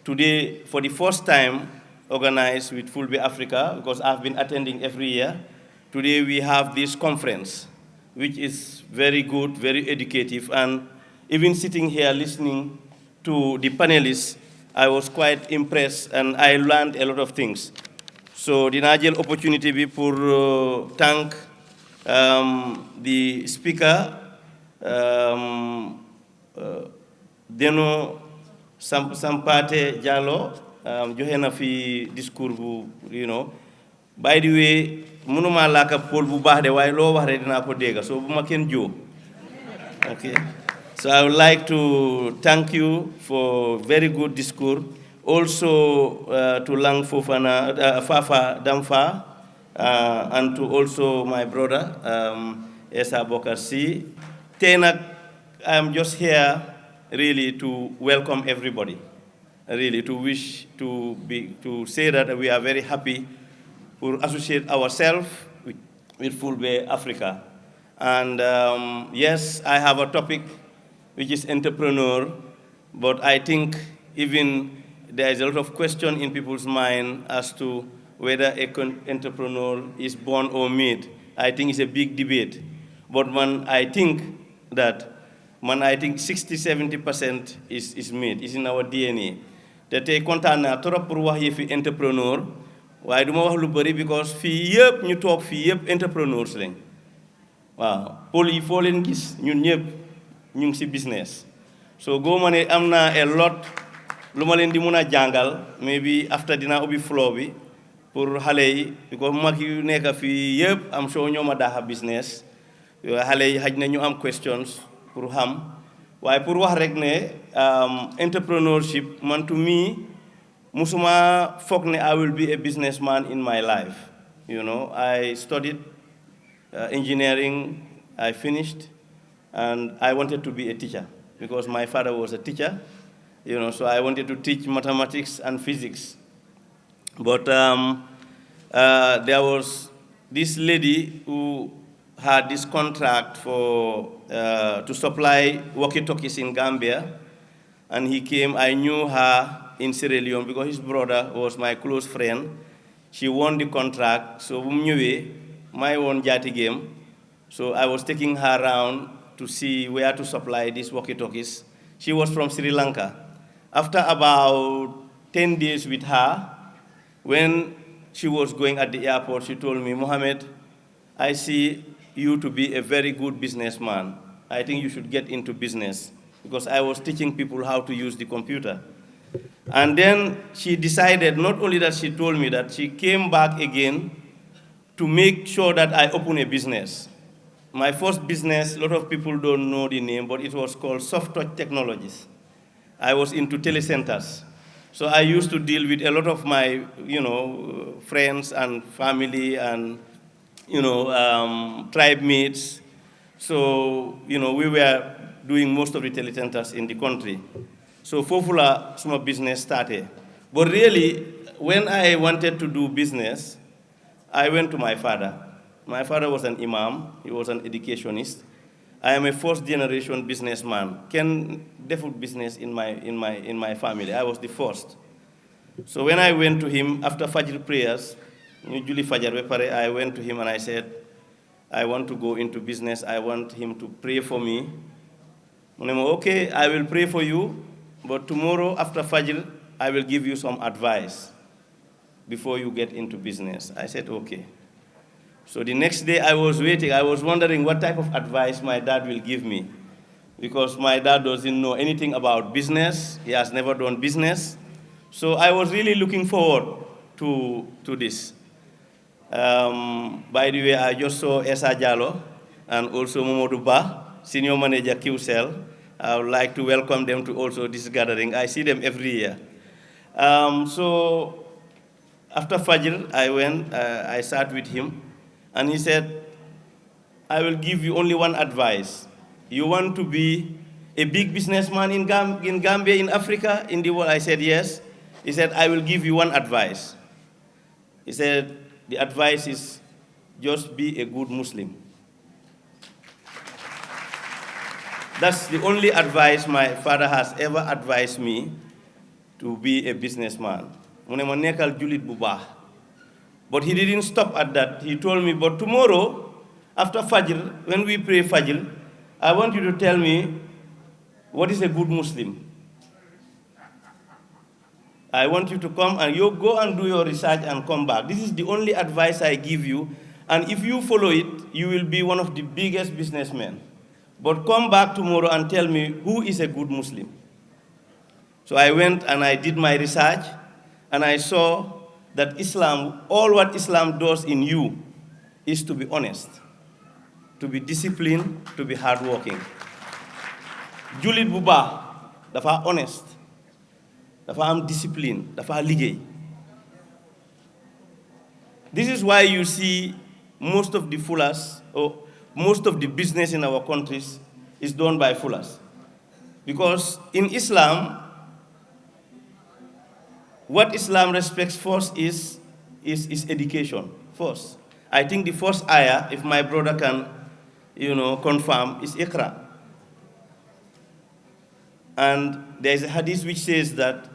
today, for the first time, organize with Fulbe Africa, because I've been attending every year. Today we have this conference, which is very good, very educative, and even sitting here listening to the panelists, I was quite impressed and I learned a lot of things. So the Nigel opportunity be for thank the speaker, Deno Sampate Diallo, joxe na fi discours bu, by the way, mënuma laka Paul bu baax de waaye loo wax rek dinaa ko dégg, so bu ma kenn joo. Okay. So I would like to thank you for very good discours. Also to Lang Fofana, Fafa Damfa, and to also my brother, Esa Bokarsi. Tenak, I'm just here really to welcome everybody. Really to say that we are very happy to associate ourselves with Fulbe Africa. And yes, I have a topic which is entrepreneur, but I think even there is a lot of question in people's mind as to whether an entrepreneur is born or made. I think it's a big debate. But I think 60–70% is made, is in our DNA. That they kontaan na trop pour wax yëfi entrepreneur, waaye du ma wax lu bari because fii yëpp ñu toog fii yëpp entrepreneurs lañ. Waaw, pôle yi foo leen gis ñun ñëpp ñu ngi ci business. So go ma ne am na a lot lu ma leen di mun a jàngal, maybe after dinaa ubbi floor bi pour xale yi, because mag yu nekk fii yëpp am sure ñoo ma daaxa business. Xale yi xaj na ñu am questions pour xam. Waaye pour wax rek ne entrepreneurship, man to me, musuma foog ne I will be a businessman in my life. I studied engineering, I finished, and I wanted to be a teacher because my father was a teacher, So I wanted to teach mathematics and physics. But there was this lady who had this contract to supply walkie-talkies in Gambia, and he came. I knew her in Sierra Leone because his brother was my close friend. She won the contract, so my own jati game. So I was taking her around to see where to supply these walkie-talkies. She was from Sri Lanka. After about 10 days with her, when she was going at the airport, she told me, Mohammed, I see you to be a very good businessman. I think you should get into business, because I was teaching people how to use the computer. And then she decided, not only that she told me that, she came back again to make sure that I open a business. My first business, a lot of people don't know the name, but it was called Soft Touch Technologies. I was into telecenters. So I used to deal with a lot of my, friends and family and, tribe mates. So, we were doing most of the telecenters in the country. So Fula, small business started. But really, when I wanted to do business, I went to my father. My father was an imam. He was an educationist. I am a first-generation businessman. Can develop business in my family. I was the first. So when I went to him after Fajr prayers, usually Fajr Wepare, I went to him and I said, I want to go into business. I want him to pray for me. Okay, I will pray for you, but tomorrow after Fajr, I will give you some advice before you get into business. I said, okay. So the next day I was waiting. I was wondering what type of advice my dad will give me, because my dad doesn't know anything about business. He has never done business. So I was really looking forward to this. By the way, I just saw Esa Jallo and also Momodou Ba, Senior Manager QCell. I would like to welcome them to also this gathering. I see them every year. So after Fajr, I went, I sat with him, and he said, I will give you only one advice. You want to be a big businessman in Gambia, in Africa, in the world? I said, yes. He said, I will give you one advice. He said, the advice is just be a good Muslim. That's the only advice my father has ever advised me, to be a businessman. But he didn't stop at that. He told me, but tomorrow, after Fajr, when we pray Fajr, I want you to tell me what is a good Muslim. I want you to come and you go and do your research and come back. This is the only advice I give you. And if you follow it, you will be one of the biggest businessmen. But come back tomorrow and tell me who is a good Muslim. So I went and I did my research, and I saw that Islam, all what Islam does in you is to be honest, to be disciplined, to be hardworking. Julit Buba, dafa honest, dafa am discipline, dafa liggéey. This is why you see most of the Fulas, or most of the business in our countries is done by Fulas. Because in Islam, what Islam respects first is education, first. I think the first ayah, if my brother can, confirm, is Iqra. And there is a hadith which says that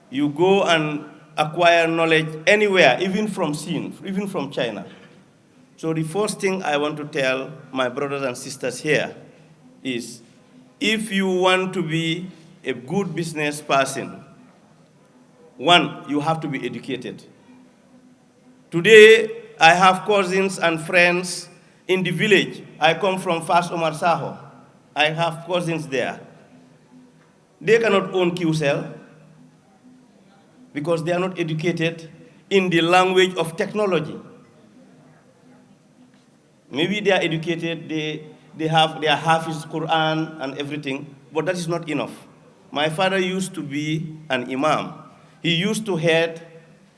you go and acquire knowledge anywhere, even from Sin, even from China. So the first thing I want to tell my brothers and sisters here is, if you want to be a good business person, one, you have to be educated. Today, I have cousins and friends in the village. I come from Fas Omar Saho. I have cousins there. They cannot own QCell because they are not educated in the language of technology. Maybe they are educated, they are Hafiz Quran and everything, but that is not enough. My father used to be an imam. He used to head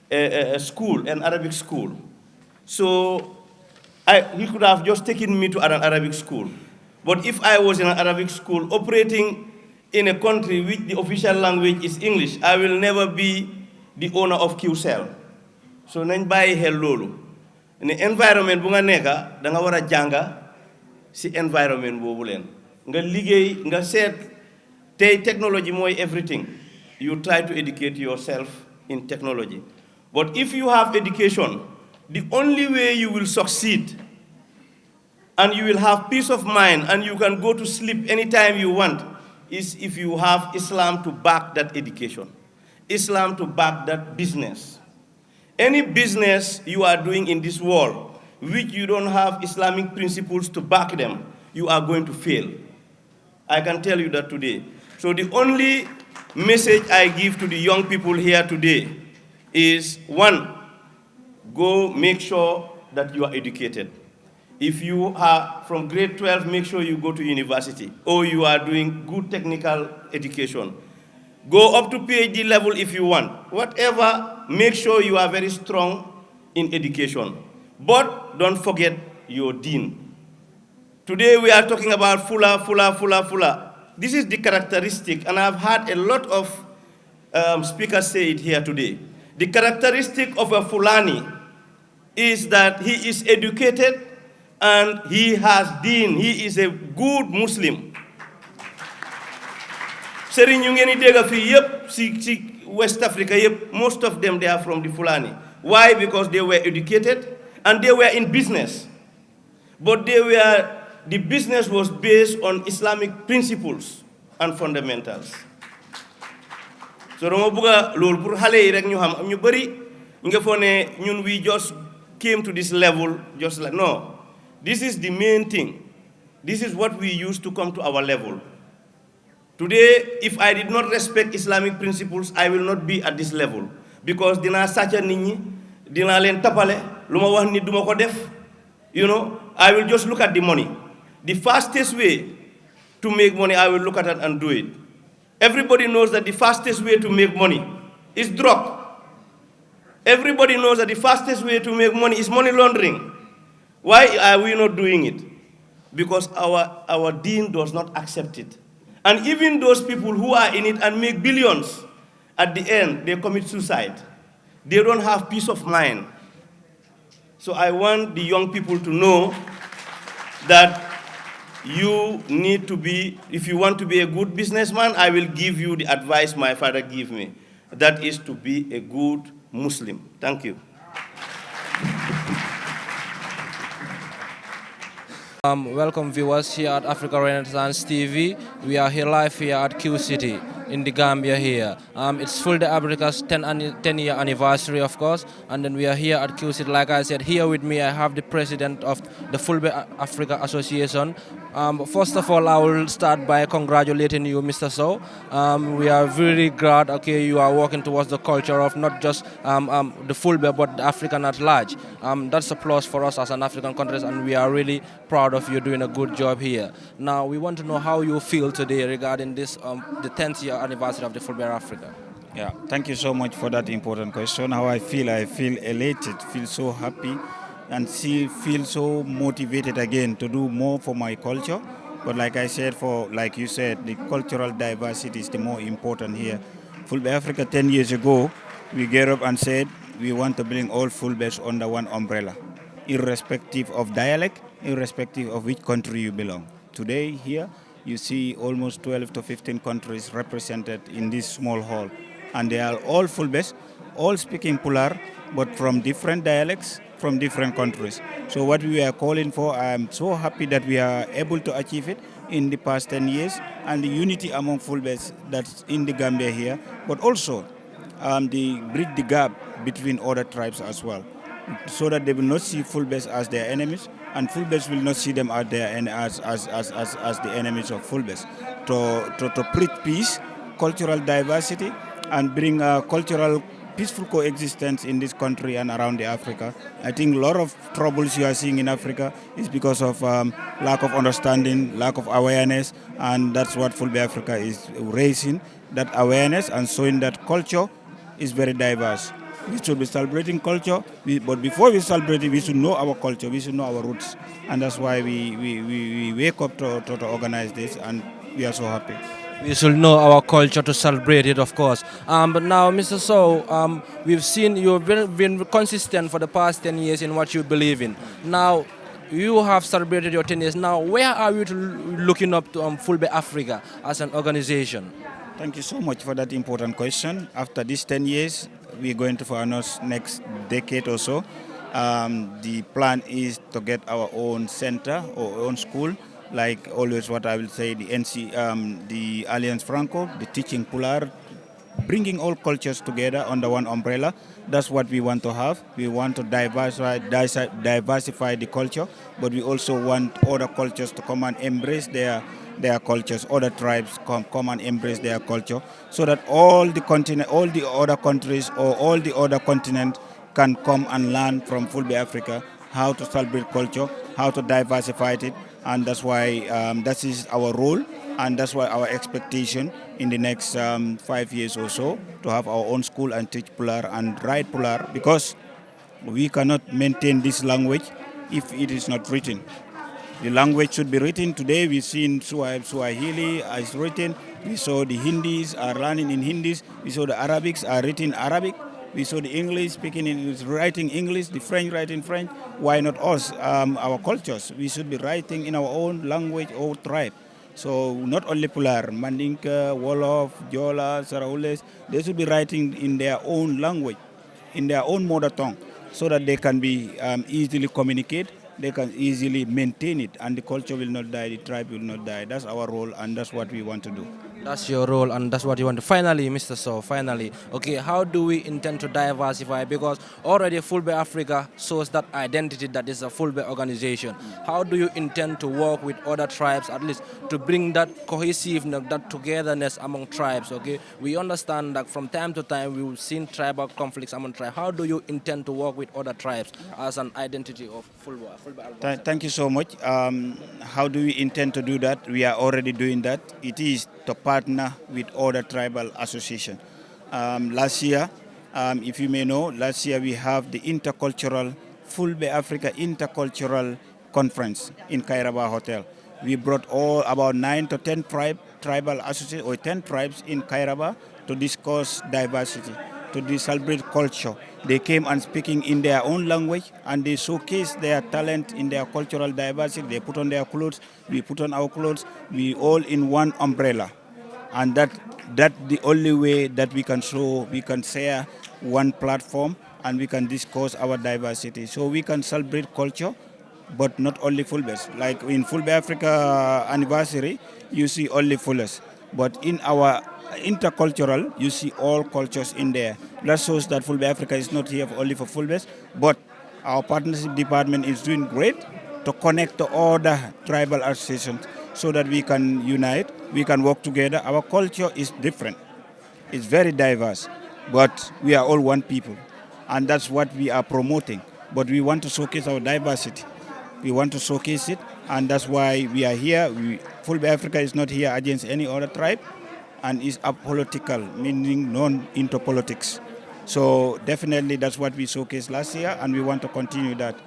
a school, an Arabic school. So he could have just taken me to an Arabic school. But if I was in an Arabic school operating in a country which the official language is English, I will never be the owner of QCell. So nañ bàyyi xel loolu ne environment bu nga nekka da nga war a jànga si environment boobu leen nga liggéey nga seet tey technology mooy everything. You try to educate yourself in technology. But if you have education, the only way you will succeed and you will have peace of mind and you can go to sleep anytime you want is if you have Islam to back that education, Islam to back that business. Any business you are doing in this world, which you don't have Islamic principles to back them, you are going to fail. I can tell you that today. So the only message I give to the young people here today is, one, go make sure that you are educated. If you are from grade 12, make sure you go to university, or you are doing good technical education. Go up to PhD level if you want. Whatever, make sure you are very strong in education. But don't forget your deen. Today we are talking about Fula. This is the characteristic, and I've had a lot of speakers say it here today. The characteristic of a Fulani is that he is educated and he has deen. He is a good Muslim. Sëriñ ñu ngeen di dégg fii yëpp si West Africa yëpp, most of them they are from the Fulani. Why? Because they were educated and they were in business. But the business was based on Islamic principles and fundamentals. So dama bëgg lool pour xale yi rek ñu xam ñu bari nga fo ne ñun we just came to this level just like no. This is the main thing. This is what we used to come to our level. Today, if I did not respect Islamic principles, I will not be at this level. Because dina sàcca nit ñi, dina leen tapale, lu ma wax nit duma ko def. You know, I will just look at the money. The fastest way to make money, I will look at it and do it. Everybody knows that the fastest way to make money is drug. Everybody knows that the fastest way to make money is money laundering. Why are we not doing it? Because our deen does not accept it. And even those people who are in it and make billions, at the end, they commit suicide. They don't have peace of mind. So I want the young people to know that you need to be, if you want to be a good businessman, I will give you the advice my father gave me. That is to be a good Muslim. Thank you. Welcome viewers here at Africa Renaissance TV. We are here live here at Qcity in the Gambia here. It's Fulbe Africa's 10-year anniversary, of course, and then we are here at Qcity. Like I said, here with me I have the president of the Fulbe Africa Organization. First of all, I will start by congratulating you, Mr. So. We are very glad, okay, you are working towards the culture of not just the Fulbe, but the African at large. That's a plus for us as an African country, and we are really proud of you doing a good job here. Now, we want to know how you feel today regarding this, the 10th year anniversary of the Fulbe Africa. Yeah, thank you so much for that important question. How I feel elated, feel so happy, and feel so motivated again to do more for my culture. But like I said, like you said, the cultural diversity is the more important here. Fulbe Africa 10 years ago, we get up and said we want to bring all Fulbes under one umbrella, irrespective of dialect, irrespective of which country you belong. Today here, you see almost 12 to 15 countries represented in this small hall. And they are all Fulbes, all speaking Pular, but from different dialects, from different countries. So what we are calling for, I am so happy that we are able to achieve it in the past 10 years, and the unity among Fulbes that's in the Gambia here, but also bridge the gap between other tribes as well, so that they will not see Fulbes as their enemies, and Fulbes will not see them as the enemies of Fulbes. To preach peace, cultural diversity, and bring cultural peaceful coexistence in this country and around Africa. I think a lot of troubles you are seeing in Africa is because of lack of understanding, lack of awareness, and that's what Fulbe Africa is raising, that awareness and showing that culture is very diverse. We should be celebrating culture, but before we celebrate it, we should know our culture, we should know our roots. And that's why we wake up to organize this, and we are so happy. We should know our culture to celebrate it, of course. But now, Mr. So, we've seen you've been consistent for the past 10 years in what you believe in. Now, you have celebrated your 10 years. Now, where are you looking up to Fulbe Africa as an organization? Thank you so much for that important question. After these 10 years, we're going to for our next decade or so. The plan is to get our own center or own school, like always what I will say, the the Alliance Franco, the teaching Pular, bringing all cultures together under one umbrella. That's what we want to have. We want to diversify the culture, but we also want other cultures to come and embrace their cultures. Other tribes come and embrace their culture, so that all the continent, all the other countries, or all the other continent can come and learn from Fulbe Africa how to celebrate culture, how to diversify it, and that's why that is our role, and that's why our expectation in the next 5 years or so to have our own school and teach Pular and write Pular, because we cannot maintain this language if it is not written. The language should be written. Today we've seen Swahili is written. We saw the Hindis are learning in Hindis. We saw the Arabics are written Arabic. We saw the English speaking is writing English, the French writing French. Why not us, our cultures? We should be writing in our own language or tribe. So not only Pular, Mandinka, Wolof, Jola, Sarahules, they should be writing in their own language, in their own mother tongue, so that they can be easily communicate, they can easily maintain it, and the culture will not die, the tribe will not die. That's our role, and that's what we want to do. That's your role, and that's what you want to. Finally, Mr. So, finally, okay, how do we intend to diversify? Because already Fulbe Africa shows that identity that is a Fulbe organization. How do you intend to work with other tribes, at least to bring that cohesiveness, that togetherness among tribes? Okay, we understand that from time to time we've seen tribal conflicts among tribes. How do you intend to work with other tribes as an identity of Fulbe Africa? Thank you so much. How do we intend to do that? We are already doing that. It is to partner with other tribal associations. Last year, if you may know, last year we have the intercultural Fulbe Africa Intercultural Conference in Kairaba Hotel. We brought all about 9 to 10 tribal associations or 10 tribes in Kairaba to discuss diversity, to celebrate culture. They came and speaking in their own language, and they showcase their talent in their cultural diversity. They put on their clothes, we put on our clothes, we all in one umbrella. And that's the only way that we can show, we can share one platform, and we can discuss our diversity. So we can celebrate culture, but not only Fulbes. Like in Fulbe Africa anniversary, you see only Fulbes. But in our intercultural, you see all cultures in there. That shows that Fulbe Africa is not here only for Fulbes, but our partnership department is doing great to connect to other tribal associations so that we can unite, we can work together. Our culture is different. It's very diverse, but we are all one people. And that's what we are promoting. But we want to showcase our diversity. We want to showcase it, and that's why we are here. Fulbe Africa is not here against any other tribe, and is apolitical, meaning non-into politics. So definitely that's what we showcased last year, and we want to continue that.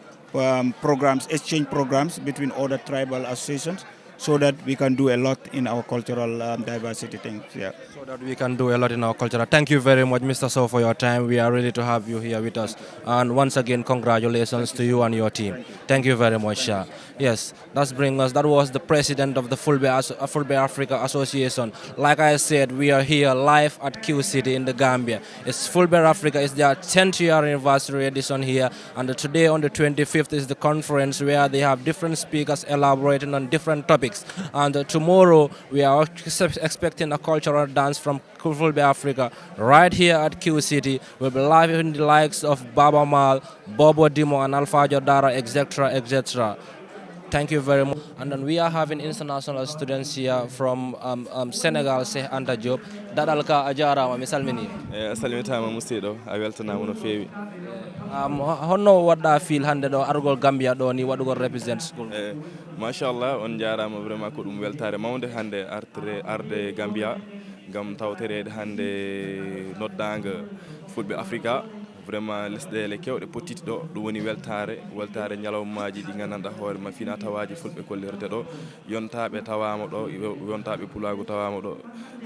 Programs, exchange programs between other tribal associations, so that we can do a lot in our cultural diversity things. Yeah. So that we can do a lot in our culture. Thank you very much, Mr. So, for your time. We are ready to have you here with us. And once again, congratulations to you and your team. Thank you very much. Yes, that was the president of the Fulbe Africa Association. Like I said, we are here live at Qcity in the Gambia. It's Fulbe Africa. It's their 10th year anniversary edition here. And today on the 25th is the conference where they have different speakers elaborating on different topics. And tomorrow we are expecting a cultural dance from Fulbe Africa right here at Qcity. We'll be live in the likes of Baba Mal, Bobo Dimo, and Alpha Jodara, etc., etc. Thank you very much. And then we are having international students here from Senegal, Sheikh Anta Diop. Dadalka Ajara, Misalmini. Salmitama Musido, I will tell you fewi. How know what I feel handed or Argol Gambia do ni what do represent school? Mashallah, on jarama vraiment ko dum weltare mawde hande arde Gambia gam tawtere hande noddanga Fulbe Africa vraiment lesɗele kewɗe potiti ɗo ɗum woni weltare ñalawmaji ɗi gandanɗa hoore ma fina tawaji fulɓe kollirte ɗo yontaɓe tawama ɗo yontaɓe pulago tawama ɗo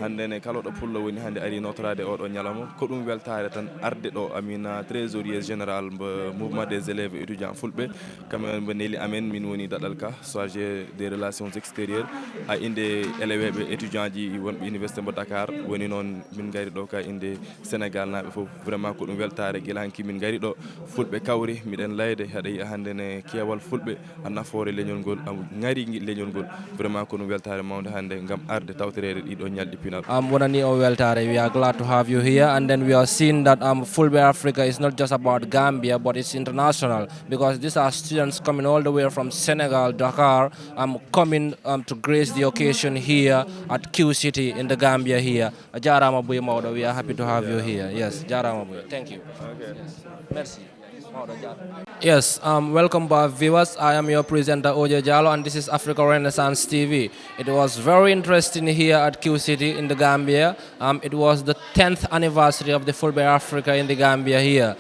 hande ne kala ɗo pullo woni hande ari notorade oɗo ñalawma ko ɗum weltare tan arde ɗo amina trésorier général mbo mouvement des élèves et étudiants fulɓe kamɓe mbo neeli amen min woni daɗal ka chargé des relations extérieures a inde éleweɓe étudiant ji wonɓe université mbo Dakar woni noon min gari ɗo ka inde Sénégal naɓe fof vraiment ko ɗum weltare guila hanki min gari ɗo fulɓe kawri miɗen layde haɗa yiya hande ne keewal fulɓe a nafoore leñol ngol ngari leñol ngol vraiment ko ɗum weltare mawde hande gam arde tawtorede ɗiɗo ñalɗi pinal wonani o weltare. We are glad to have you here, and then we are seeing that Fulbe Africa is not just about Gambia, but it's international, because these are students coming all the way from Senegal, Dakar, coming to grace the occasion here at Qcity in the Gambia here. Jarama Buye Maudo, we are happy to have you here. Yes, Jarama Buye. Thank you. Okay. Yes. Merci. Yes, welcome back viewers. I am your presenter Oje Jallo, and this is Africa Renaissance TV. It was very interesting here at Qcity in the Gambia. It was the 10th anniversary of the Fulbe Africa in the Gambia here.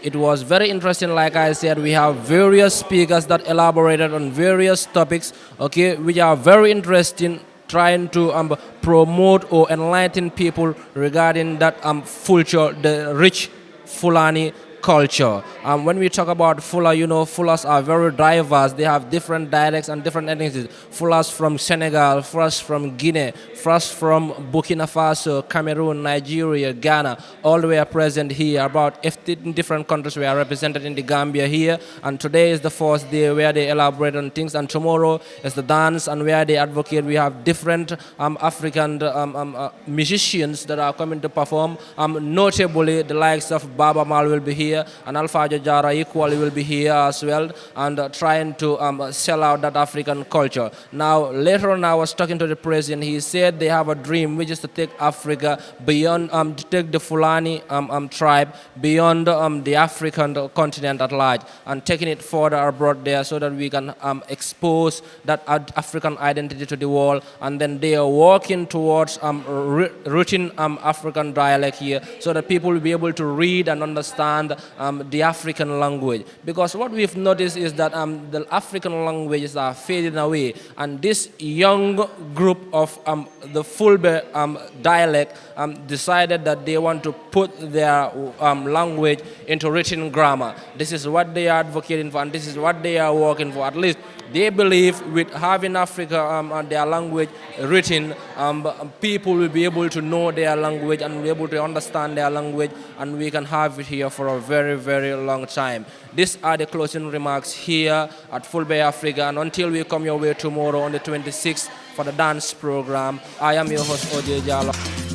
It was very interesting. Like I said, we have various speakers that elaborated on various topics, okay, which are very interesting, trying to promote or enlighten people regarding that culture, the rich Fulani culture. When we talk about Fula, you know, Fulas are very diverse. They have different dialects and different ethnicities. Fulas from Senegal, Fulas from Guinea, Fulas from Burkina Faso, Cameroon, Nigeria, Ghana, all the way are present here. About 15 different countries we are represented in the Gambia here. And today is the first day where they elaborate on things. And tomorrow is the dance, and where they advocate. We have different African musicians that are coming to perform. Notably, the likes of Baba Mal will be here, and Alpha Jara equally will be here as well, and trying to sell out that African culture. Now, later on, I was talking to the president. He said they have a dream, which is to take Africa beyond, to take the Fulani tribe beyond the African continent at large, and taking it further abroad there, so that we can expose that African identity to the world. And then they are working towards written African dialect here, so that people will be able to read and understand the African language. Because what we've noticed is that the African languages are fading away, and this young group of the Fulbe dialect decided that they want to put their language into written grammar. This is what they are advocating for, and this is what they are working for. At least they believe with having Africa their language written, people will be able to know their language and be able to understand their language, and we can have it here for a very, very long time. These are the closing remarks here at Fulbe Africa, and until we come your way tomorrow on the 26th for the dance program, I am your host, Oje Jallo.